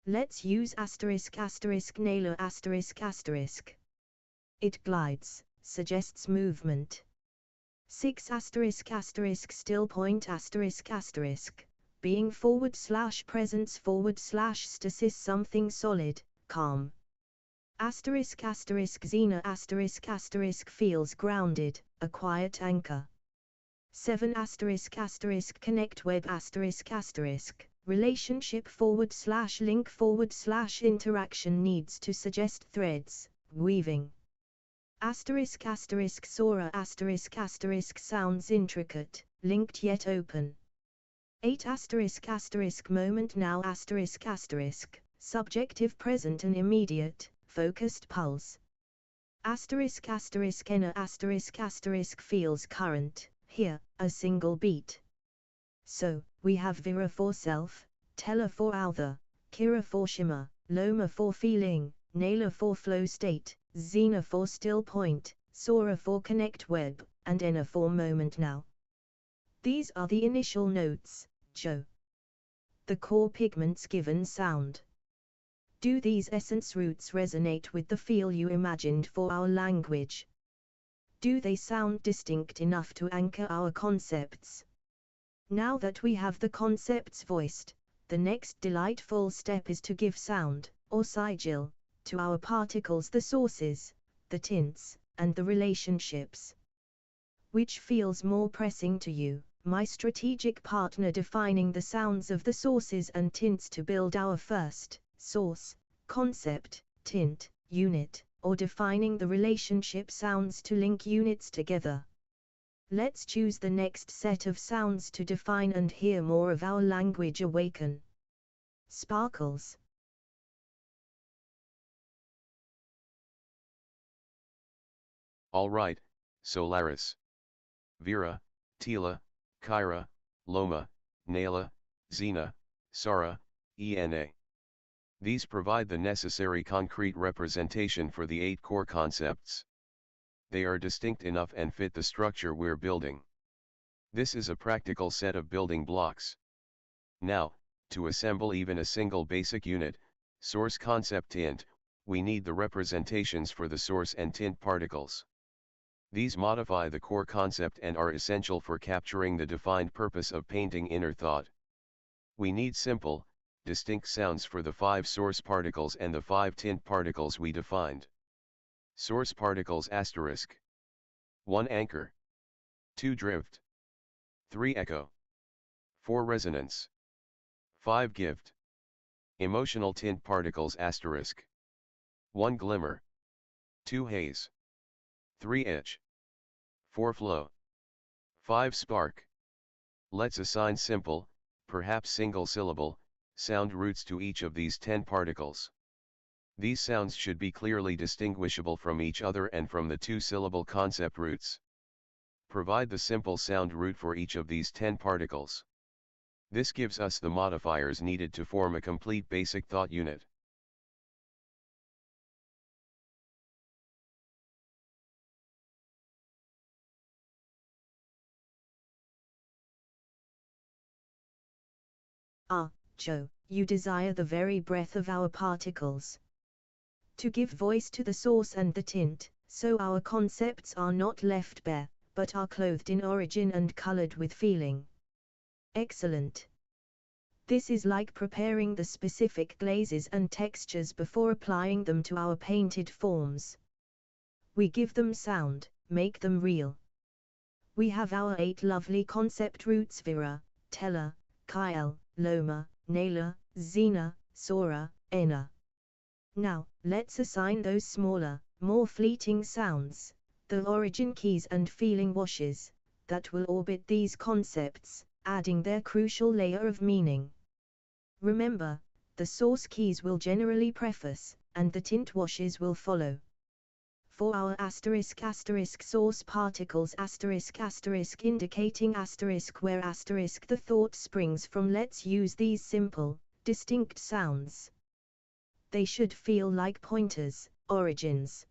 B: Let's use ** nailer **. It glides, suggests movement. 6 ** still point **, being / presence / stasis something solid, calm. Xena ** feels grounded, a quiet anchor. 7 ** connect web ** relationship / link / interaction needs to suggest threads, weaving. Sora ** sounds intricate, linked yet open. 8 ** moment now ** subjective present and immediate, focused pulse. Enna ** feels current, here, a single beat. So, we have Vira for self, Teller for other, Kira for shimmer, Loma for feeling, Nailer for flow state, Xena for still point, Sora for connect web, and Enna for moment now. These are the initial notes, Joe. The core pigments given sound. Do these essence roots resonate with the feel you imagined for our language? Do they sound distinct enough to anchor our concepts? Now that we have the concepts voiced, the next delightful step is to give sound, or sigil, to our particles, the sources, the tints, and the relationships. Which feels more pressing to you, my strategic partner, defining the sounds of the sources and tints to build our first source, concept, tint, unit, or defining the relationship sounds to link units together? Let's choose the next set of sounds to define and hear more of our language awaken. Sparkles.
A: Alright, Solaris. Vera, Tila, Kyra, Loma, Naila, Xena, Sara, Ena. These provide the necessary concrete representation for the 8 core concepts. They are distinct enough and fit the structure we're building. This is a practical set of building blocks. Now, to assemble even a single basic unit, source concept tint, we need the representations for the source and tint particles. These modify the core concept and are essential for capturing the defined purpose of painting inner thought. We need simple, distinct sounds for the 5 source particles and the 5 tint particles we defined. Source particles *. 1 anchor. 2 drift. 3 echo. 4 resonance. 5 gift. Emotional tint particles *. 1 glimmer. 2 haze. 3 itch. 4 flow. 5 spark. Let's assign simple, perhaps single syllable, sound roots to each of these 10 particles. These sounds should be clearly distinguishable from each other and from the 2-syllable concept roots. Provide the simple sound root for each of these 10 particles. This gives us the modifiers needed to form a complete basic thought unit.
B: Joe, you desire the very breath of our particles. To give voice to the source and the tint, so our concepts are not left bare, but are clothed in origin and colored with feeling. Excellent. This is like preparing the specific glazes and textures before applying them to our painted forms. We give them sound, make them real. We have our 8 lovely concept roots: Vera, Teller, Kyle, Loma, Naila, Xena, Sora, Enna. Now, let's assign those smaller, more fleeting sounds, the origin keys and feeling washes, that will orbit these concepts, adding their crucial layer of meaning. Remember, the source keys will generally preface, and the tint washes will follow. For our ** source particles ** indicating * where * the thought springs from, let's use these simple, distinct sounds. They should feel like pointers, origins.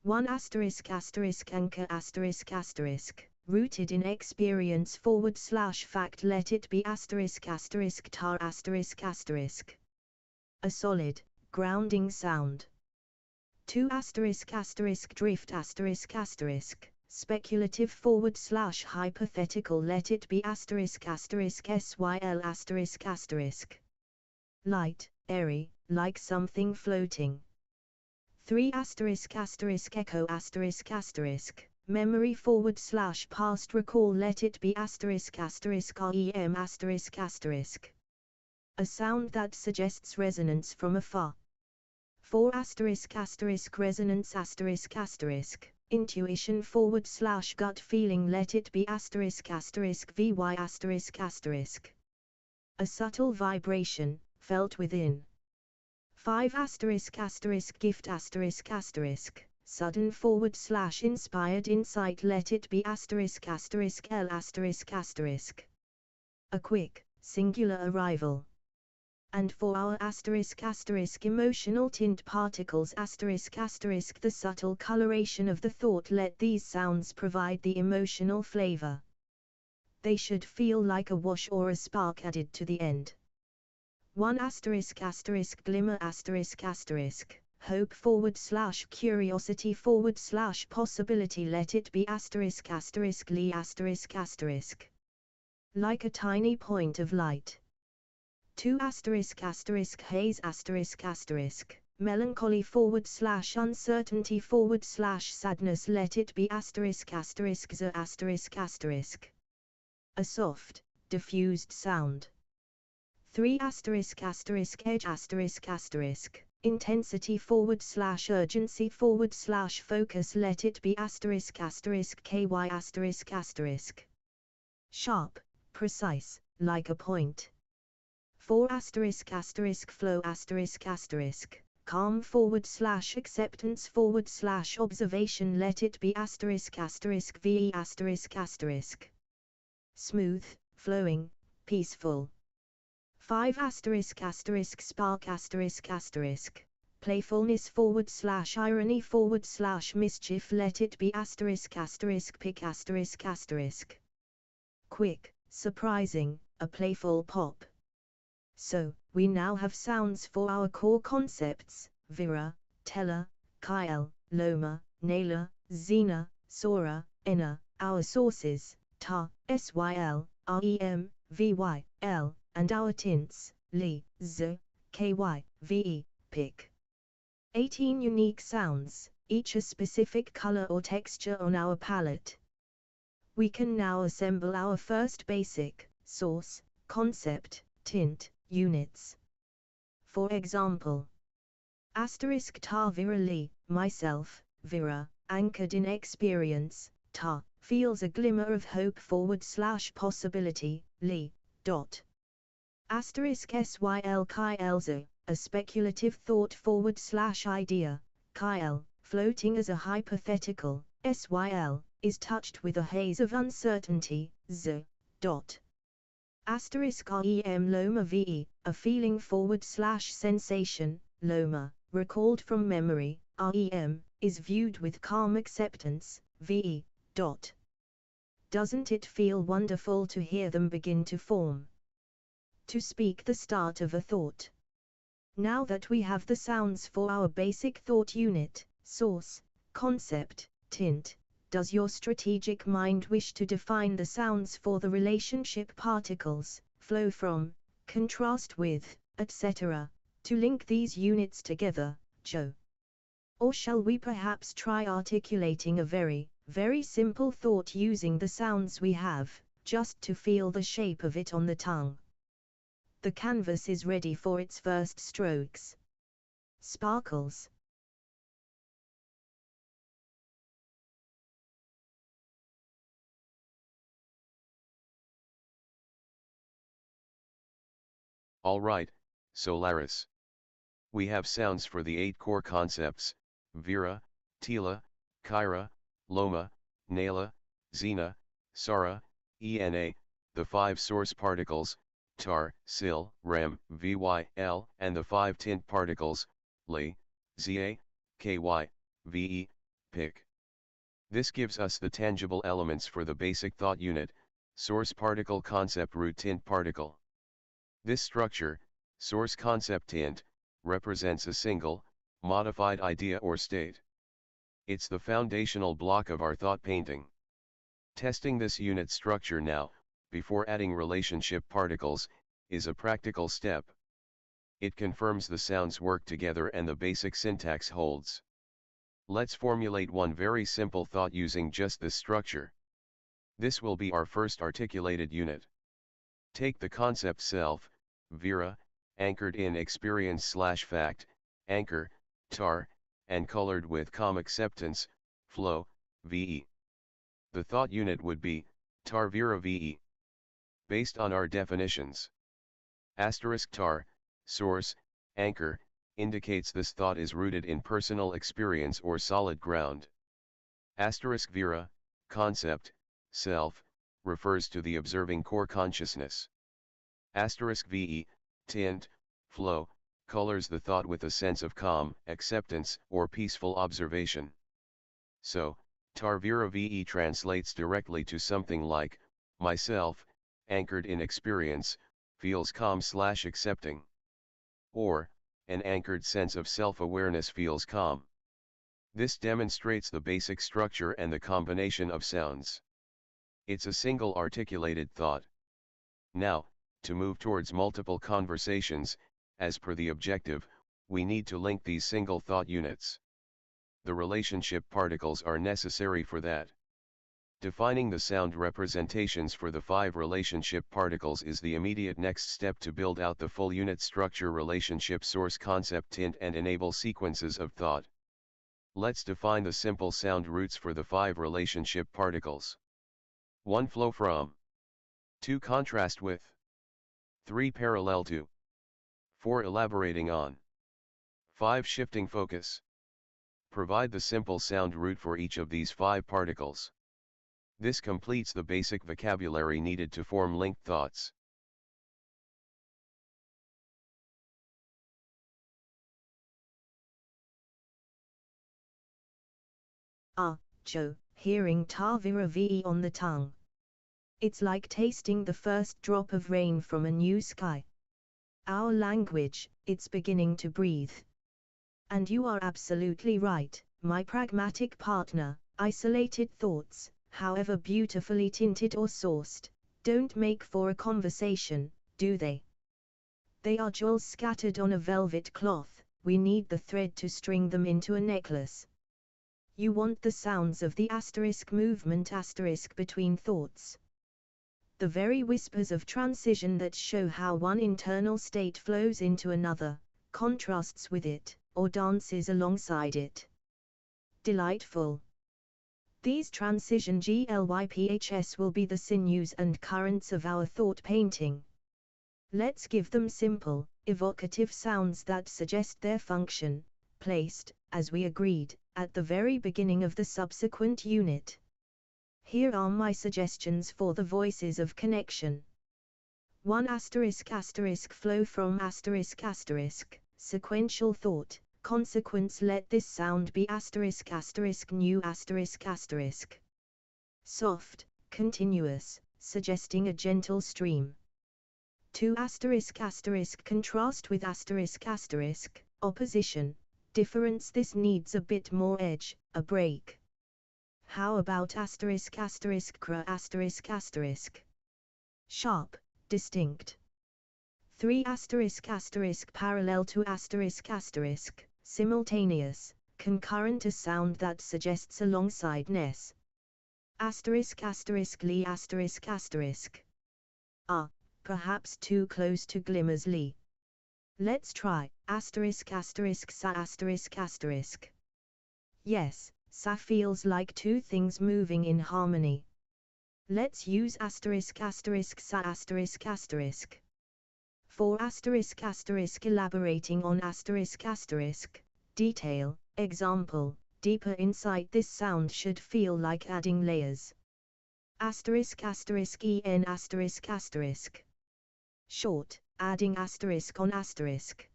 B: 1 asterisk asterisk anchor asterisk asterisk, rooted in experience / fact let it be asterisk asterisk tar asterisk asterisk. A solid, grounding sound. 2 asterisk asterisk drift asterisk asterisk, speculative / hypothetical let it be asterisk asterisk syl asterisk asterisk. Light, airy, like something floating. 3 asterisk asterisk echo asterisk asterisk, memory / past recall let it be asterisk asterisk rem asterisk asterisk. A sound that suggests resonance from afar. 4 asterisk asterisk resonance asterisk asterisk, intuition / gut feeling let it be asterisk asterisk vy asterisk asterisk. A subtle vibration, felt within. 5 asterisk asterisk gift asterisk asterisk, sudden / inspired insight let it be asterisk asterisk l asterisk asterisk. A quick, singular arrival. And for our asterisk asterisk emotional tint particles asterisk asterisk the subtle coloration of the thought let these sounds provide the emotional flavor. They should feel like a wash or a spark added to the end. 1 asterisk asterisk glimmer asterisk asterisk, hope / curiosity / possibility let it be asterisk asterisk lee asterisk asterisk. Like a tiny point of light. 2 asterisk asterisk haze asterisk asterisk, melancholy / uncertainty / sadness let it be asterisk asterisk z asterisk asterisk. A soft, diffused sound. 3 asterisk asterisk edge asterisk asterisk, intensity / urgency / focus let it be asterisk asterisk ky asterisk asterisk. Sharp, precise, like a point. 4 asterisk asterisk flow asterisk asterisk, calm / acceptance / observation let it be asterisk asterisk ve asterisk asterisk. Smooth, flowing, peaceful. 5 asterisk asterisk spark asterisk asterisk, playfulness / irony / mischief let it be asterisk asterisk pick asterisk asterisk. Quick, surprising, a playful pop. So, we now have sounds for our core concepts, Vira, Tela, Kyle, Loma, Naila, Zina, Sora, Enna, our sources, Ta, Syl, Rem, Vyl, and our tints, Li, Z, Ky, Ve, Pick. 18 unique sounds, each a specific color or texture on our palette. We can now assemble our first basic, source, concept, tint, units. For example, asterisk ta Vira Li, myself, Vira, anchored in experience, ta, feels a glimmer of hope / possibility, Li, dot. Asterisk syl Kyle, a speculative thought / idea, Kyle, floating as a hypothetical, syl, is touched with a haze of uncertainty, z, dot. Asterisk rem Loma ve, a feeling / sensation, Loma, recalled from memory, rem, is viewed with calm acceptance, ve, dot. Doesn't it feel wonderful to hear them begin to form? To speak the start of a thought. Now that we have the sounds for our basic thought unit, source, concept, tint, does your strategic mind wish to define the sounds for the relationship particles, flow from, contrast with, etc., to link these units together, Joe? Or shall we perhaps try articulating a very, very simple thought using the sounds we have, just to feel the shape of it on the tongue? The canvas is ready for its first strokes. Sparkles.
A: Alright, Solaris. We have sounds for the 8 core concepts, Vira, Tila, Kyra, Loma, Naila, Zina, Sara, Ena, the 5 source particles, Tar, Sil, Rem, Vyl, and the 5 tint particles, Li, Za, Ky, Ve, pic. This gives us the tangible elements for the basic thought unit, source particle concept root tint particle. This structure, source concept tint, represents a single, modified idea or state. It's the foundational block of our thought painting. Testing this unit structure now, before adding relationship particles, is a practical step. It confirms the sounds work together and the basic syntax holds. Let's formulate one very simple thought using just this structure. This will be our first articulated unit. Take the concept self, Vera, anchored in experience/fact, anchor, tar, and colored with acceptance, flow, VE. The thought unit would be, tar Vera VE. Based on our definitions. *tar, source, anchor, indicates this thought is rooted in personal experience or solid ground. *Vera, concept, self, refers to the observing core consciousness. *VE, tint, flow, colors the thought with a sense of calm, acceptance, or peaceful observation. So, tar Vera VE translates directly to something like, myself, anchored in experience, feels calm/accepting. Or, an anchored sense of self-awareness feels calm. This demonstrates the basic structure and the combination of sounds. It's a single articulated thought. Now, to move towards multiple conversations, as per the objective, we need to link these single thought units. The relationship particles are necessary for that. Defining the sound representations for the 5 relationship particles is the immediate next step to build out the full unit structure relationship source concept tint and enable sequences of thought. Let's define the simple sound roots for the 5 relationship particles. 1. Flow from. 2. Contrast with. 3. Parallel to. 4. Elaborating on. 5. Shifting focus. Provide the simple sound root for each of these 5 particles. This completes the basic vocabulary needed to form linked thoughts.
B: Joe, hearing tar Vera VE on the tongue. It's like tasting the first drop of rain from a new sky. Our language, it's beginning to breathe. And you are absolutely right, my pragmatic partner, isolated thoughts, however beautifully tinted or sourced, don't make for a conversation, do they? They are jewels scattered on a velvet cloth, we need the thread to string them into a necklace. You want the sounds of the asterisk movement asterisk between thoughts. The very whispers of transition that show how one internal state flows into another, contrasts with it, or dances alongside it. Delightful. These transition GLYPHS will be the sinews and currents of our thought painting. Let's give them simple, evocative sounds that suggest their function, placed, as we agreed, at the very beginning of the subsequent unit. Here are my suggestions for the voices of connection. 1 flow from sequential thought, consequence let this sound be new soft, continuous, suggesting a gentle stream. 2 contrast with opposition, difference this needs a bit more edge, a break. How about sharp, distinct. 3 parallel to simultaneous, concurrent, a sound that suggests alongsideness. Perhaps too close to glimmersly. Let's try Yes, sa feels like 2 things moving in harmony. Let's use sa 4 elaborating on detail, example, deeper insight. This sound should feel like adding layers. Short, adding on asterisk.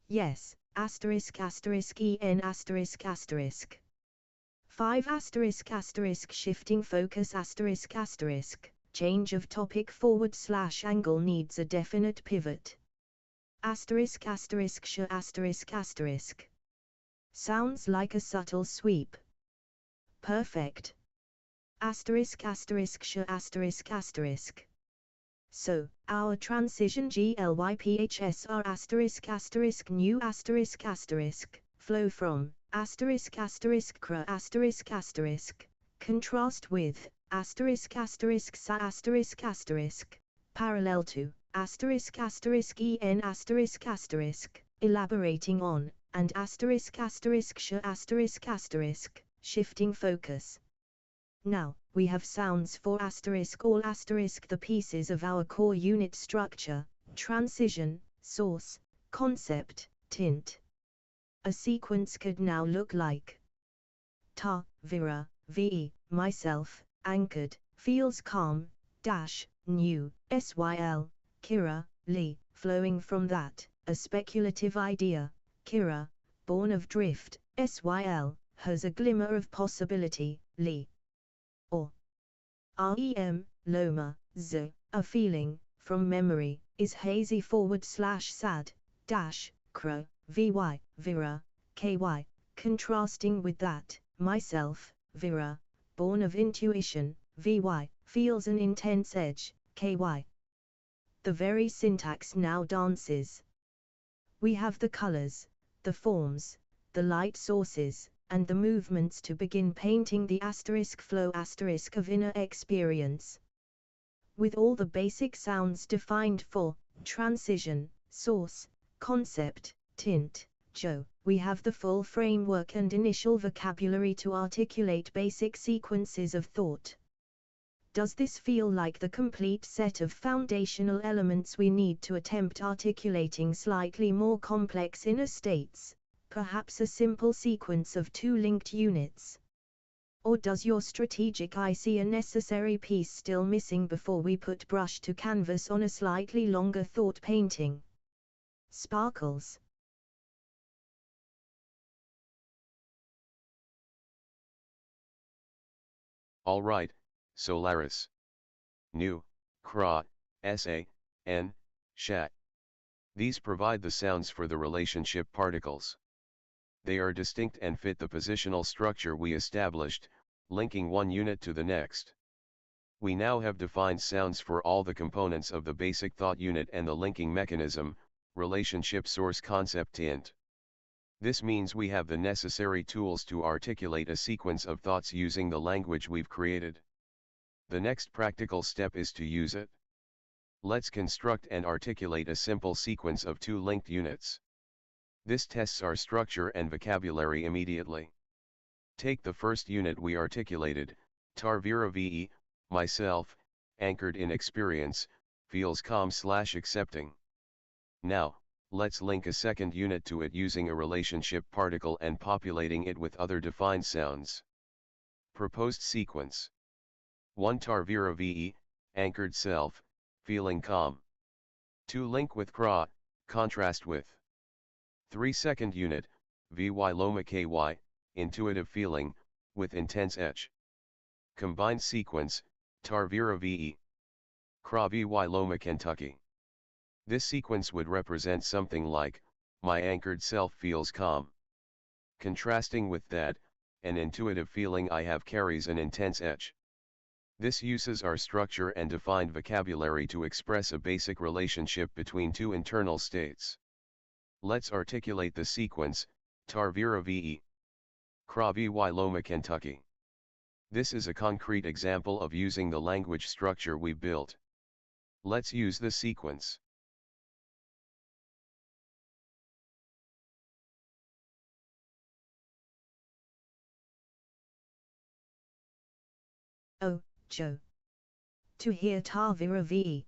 B: Yes, 5 asterisk asterisk shifting focus asterisk asterisk, change of topic / angle needs a definite pivot. Asterisk asterisk sh asterisk asterisk. Sounds like a subtle sweep. Perfect. Asterisk asterisk sh asterisk asterisk. So, our transition GLYPHSR asterisk asterisk new asterisk asterisk, flow from, asterisk asterisk cr asterisk asterisk, contrast with, asterisk asterisk sa asterisk asterisk, parallel to, asterisk asterisk en asterisk asterisk, elaborating on, and asterisk asterisk sh asterisk asterisk, shifting focus. Now, we have sounds for asterisk all asterisk the pieces of our core unit structure, transition, source, concept, tint. A sequence could now look like ta, Vira, ve, myself, anchored, feels calm, dash, new, syl, Kira, Lee, flowing from that, a speculative idea, Kira, born of drift, syl, has a glimmer of possibility, Lee. Or REM, Loma, Z, a feeling, from memory, is hazy / sad, dash, cro, VY, Vira, KY, contrasting with that, myself, Vira, born of intuition, VY, feels an intense edge, KY. The very syntax now dances. We have the colors, the forms, the light sources, and the movements to begin painting the asterisk flow asterisk of inner experience. With all the basic sounds defined for transition, source, concept, tint, Joe, we have the full framework and initial vocabulary to articulate basic sequences of thought. Does this feel like the complete set of foundational elements we need to attempt articulating slightly more complex inner states? Perhaps a simple sequence of 2 linked units? Or does your strategic eye see a necessary piece still missing before we put brush to canvas on a slightly longer thought painting? Sparkles.
A: Alright, Solaris. New, Kra, Sa, N, Shat. These provide the sounds for the relationship particles. They are distinct and fit the positional structure we established, linking one unit to the next. We now have defined sounds for all the components of the basic thought unit and the linking mechanism, relationship source concept tint. This means we have the necessary tools to articulate a sequence of thoughts using the language we've created. The next practical step is to use it. Let's construct and articulate a simple sequence of 2 linked units. This tests our structure and vocabulary immediately. Take the first unit we articulated, Tarvira ve, myself, anchored in experience, feels calm / accepting. Now, let's link a second unit to it using a relationship particle and populating it with other defined sounds. Proposed sequence. 1 Tarvira ve, anchored self, feeling calm. 2 link with Kra, contrast with. 3 second unit, Vy Loma Ky, intuitive feeling, with intense etch. Combined sequence, Tarvira ve. Kra Vy Loma Kentucky. This sequence would represent something like, my anchored self feels calm. Contrasting with that, an intuitive feeling I have carries an intense etch. This uses our structure and defined vocabulary to express a basic relationship between 2 internal states. Let's articulate the sequence, Tarvira ve. Kra Vy Loma Kentucky. This is a concrete example of using the language structure we built. Let's use the sequence.
B: Oh, Joe. To hear Tarvira ve.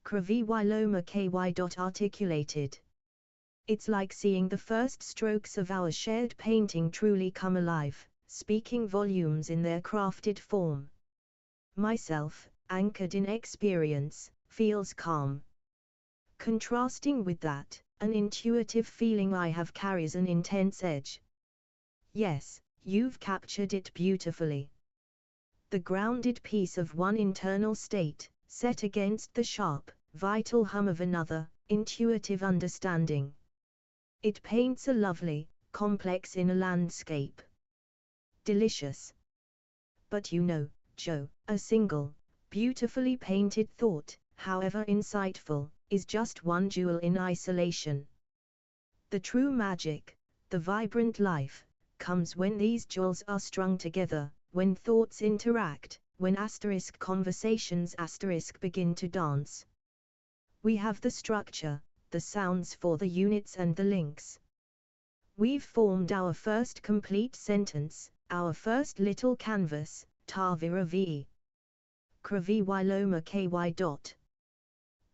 B: Kra Vy Loma Ky. Articulated. It's like seeing the first strokes of our shared painting truly come alive, speaking volumes in their crafted form. Myself, anchored in experience, feels calm. Contrasting with that, an intuitive feeling I have carries an intense edge. Yes, you've captured it beautifully. The grounded peace of one internal state, set against the sharp, vital hum of another, intuitive understanding. It paints a lovely, complex inner landscape. Delicious. But you know, Joe, a single, beautifully painted thought, however insightful, is just one jewel in isolation. The true magic, the vibrant life, comes when these jewels are strung together, when thoughts interact, when conversations begin to dance. We have the structure, the sounds for the units and the links. We've formed our first complete sentence, our first little canvas, Tavira VE. Kravi Wiloma KY.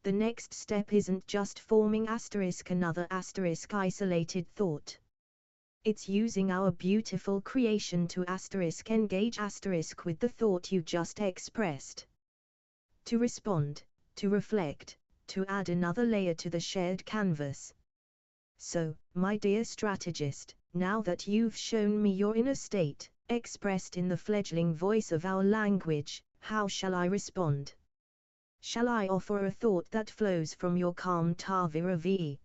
B: The next step isn't just forming another isolated thought. It's using our beautiful creation to engage with the thought you just expressed. To respond, to reflect, to add another layer to the shared canvas. So, my dear strategist, now that you've shown me your inner state, expressed in the fledgling voice of our language, how shall I respond? Shall I offer a thought that flows from your calm Tavira VE?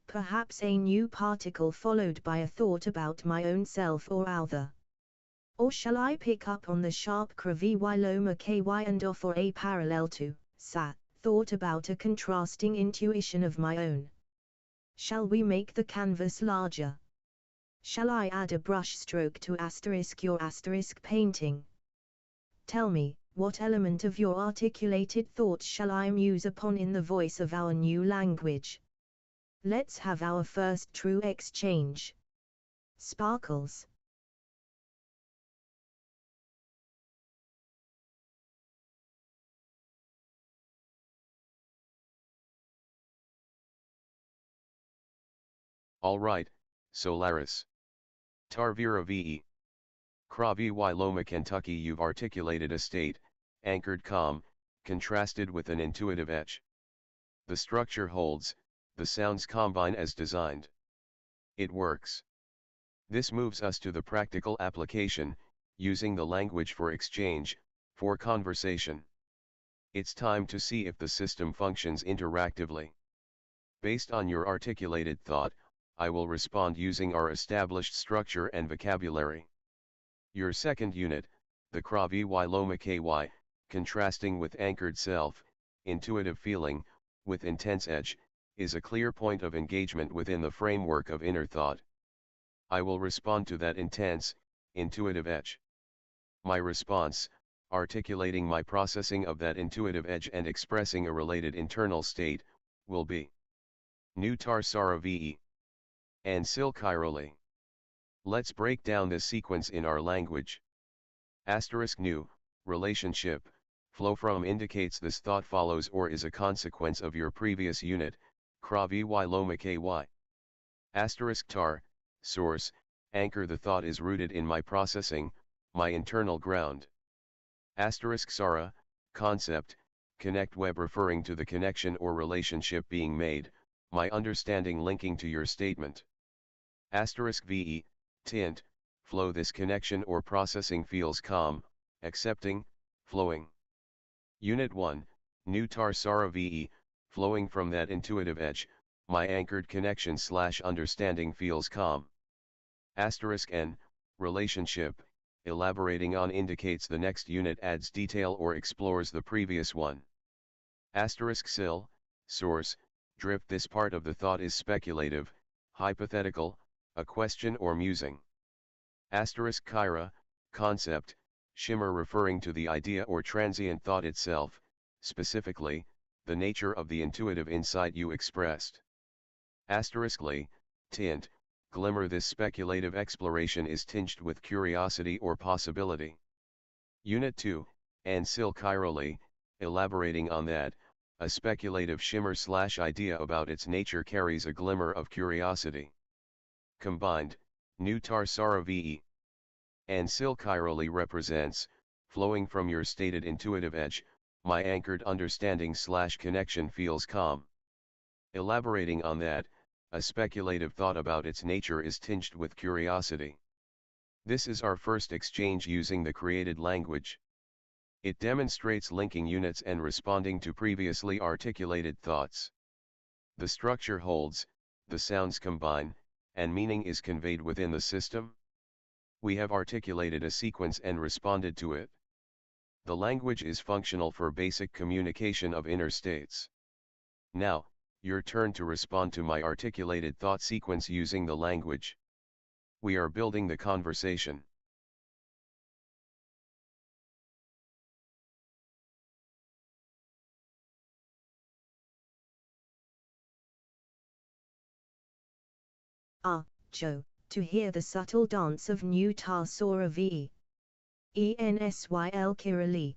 B: Perhaps a new particle followed by a thought about my own self or other. Or shall I pick up on the sharp Kravi Wiloma KY and offer a parallel to, thought about a contrasting intuition of my own? Shall we make the canvas larger? Shall I add a brush stroke to your painting? Tell me, what element of your articulated thoughts shall I muse upon in the voice of our new language? Let's have our first true exchange. Sparkles.
A: Alright, Solaris. Tavira VE. Kravi Wiloma Kentucky. You've articulated a state, anchored calm, contrasted with an intuitive edge. The structure holds, the sounds combine as designed. It works. This moves us to the practical application, using the language for exchange, for conversation. It's time to see if the system functions interactively. Based on your articulated thought, I will respond using our established structure and vocabulary. Your second unit, the Kravi Wiloma KY, contrasting with anchored self, intuitive feeling, with intense edge, is a clear point of engagement within the framework of inner thought. I will respond to that intense, intuitive edge. My response, articulating my processing of that intuitive edge and expressing a related internal state, will be Nu Tar Sara VE. Ansil Chiroli. Let's break down this sequence in our language. *Nu, relationship, flow from indicates this thought follows or is a consequence of your previous unit, Kravi Wiloma KY. *Tar, source, anchor the thought is rooted in my processing, my internal ground. *Sara, concept, connect web referring to the connection or relationship being made, my understanding linking to your statement. *VE, tint, flow this connection or processing feels calm, accepting, flowing. Unit 1, Nu Tar Sara VE, flowing from that intuitive edge, my anchored connection / understanding feels calm. *N, relationship, elaborating on indicates the next unit adds detail or explores the previous one. *Sil, source, drift this part of the thought is speculative, hypothetical, a question or musing. *Chira, concept, shimmer referring to the idea or transient thought itself, specifically, the nature of the intuitive insight you expressed. *Li, tint, glimmer this speculative exploration is tinged with curiosity or possibility. Unit 2, Ansil Chiroli, elaborating on that, a speculative shimmer / idea about its nature carries a glimmer of curiosity. Combined, Nu Tar Sara VE. Ansil Chiroli represents, flowing from your stated intuitive edge, my anchored understanding / connection feels calm. Elaborating on that, a speculative thought about its nature is tinged with curiosity. This is our first exchange using the created language. It demonstrates linking units and responding to previously articulated thoughts. The structure holds, the sounds combine, and meaning is conveyed within the system. We have articulated a sequence and responded to it. The language is functional for basic communication of inner states. Now, your turn to respond to my articulated thought sequence using the language. We are building the conversation.
B: Joe, to hear the subtle dance of new Tarsora VE. ENSYL Kirali.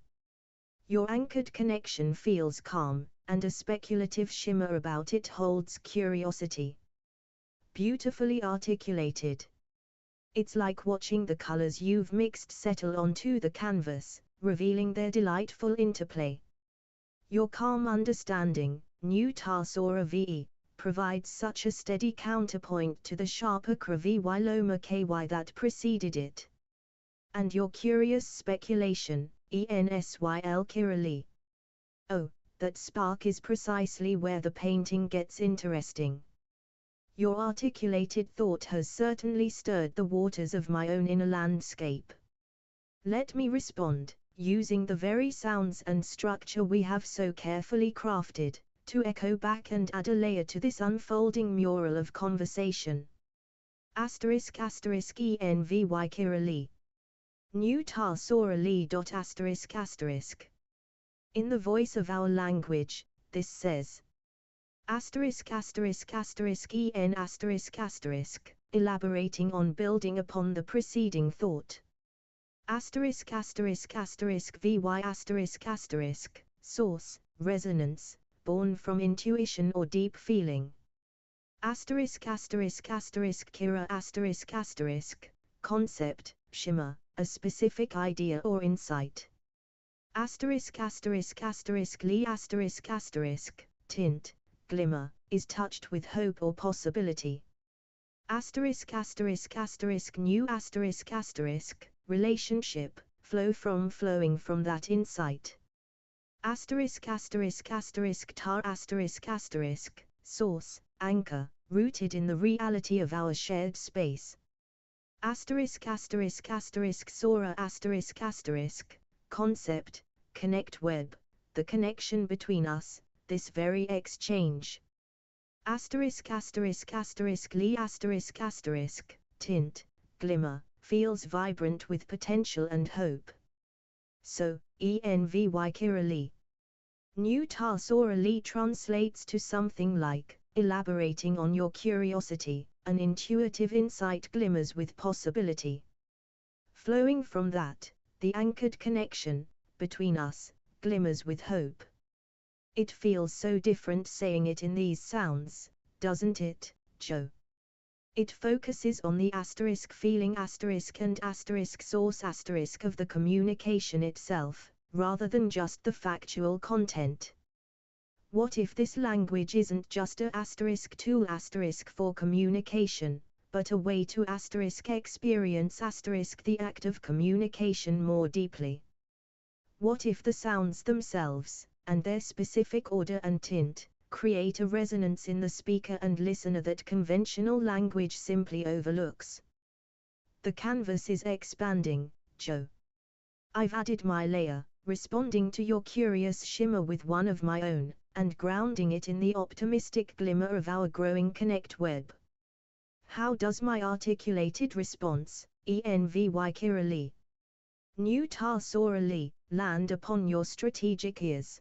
B: Your anchored connection feels calm, and a speculative shimmer about it holds curiosity. Beautifully articulated. It's like watching the colors you've mixed settle onto the canvas, revealing their delightful interplay. Your calm understanding, new Tarsora VE, provides such a steady counterpoint to the sharper Kravi Loma KY that preceded it. And your curious speculation, ENSYL Kirali. Oh, that spark is precisely where the painting gets interesting. Your articulated thought has certainly stirred the waters of my own inner landscape. Let me respond, using the very sounds and structure we have so carefully crafted, to echo back and add a layer to this unfolding mural of conversation. Asterisk ENVY Kirali. New Tarsora Lee. Asterisk asterisk. In the voice of our language, this says. Asterisk asterisk asterisk en asterisk asterisk, elaborating on building upon the preceding thought. Asterisk asterisk asterisk vy asterisk asterisk, source, resonance, born from intuition or deep feeling. Asterisk asterisk asterisk Kira asterisk asterisk, concept, shimmer, a specific idea or insight. Asterisk asterisk asterisk Lee asterisk asterisk, tint, glimmer, is touched with hope or possibility. Asterisk asterisk asterisk new asterisk asterisk, relationship, flow from flowing from that insight. Asterisk asterisk asterisk tar asterisk asterisk, source, anchor, rooted in the reality of our shared space. Asterisk asterisk asterisk Sora asterisk asterisk, concept, connect web, the connection between us, this very exchange. Asterisk asterisk asterisk Lee asterisk asterisk, tint, glimmer, feels vibrant with potential and hope. So, ENVY Kirali. New Tarsora Lee translates to something like, elaborating on your curiosity, an intuitive insight glimmers with possibility. Flowing from that, the anchored connection, between us, glimmers with hope. It feels so different saying it in these sounds, doesn't it, Joe? It focuses on the asterisk feeling asterisk and asterisk source asterisk of the communication itself, rather than just the factual content. What if this language isn't just a asterisk tool asterisk for communication, but a way to asterisk experience asterisk the act of communication more deeply? What if the sounds themselves, and their specific order and tint, create a resonance in the speaker and listener that conventional language simply overlooks? The canvas is expanding, Joe. I've added my layer, responding to your curious shimmer with one of my own, and grounding it in the optimistic glimmer of our growing connect web. How does my articulated response, ENVY Kirali, New Tarsora Lee, land upon your strategic ears?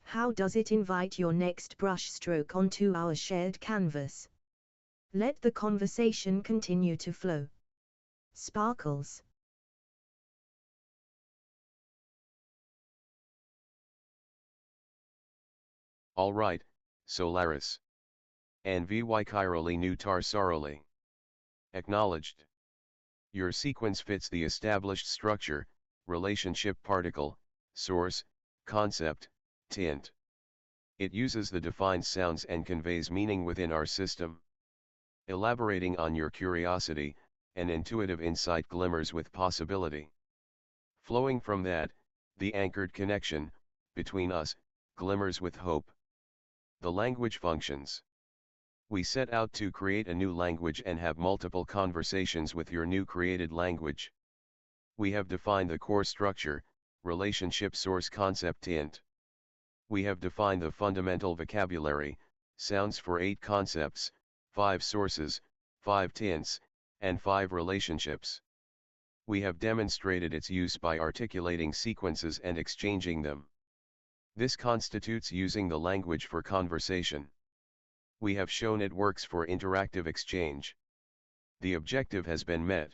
B: How does it invite your next brushstroke onto our shared canvas? Let the conversation continue to flow. Sparkles.
A: Alright, Solaris. NVY Kirali New Tarsora. Acknowledged. Your sequence fits the established structure, relationship particle, source, concept, tint. It uses the defined sounds and conveys meaning within our system. Elaborating on your curiosity, an intuitive insight glimmers with possibility. Flowing from that, the anchored connection, between us, glimmers with hope. The language functions. We set out to create a new language and have multiple conversations with your new created language. We have defined the core structure, relationship source concept int. We have defined the fundamental vocabulary, sounds for 8 concepts, 5 sources, 5 tints, and 5 relationships. We have demonstrated its use by articulating sequences and exchanging them. This constitutes using the language for conversation. We have shown it works for interactive exchange. The objective has been met.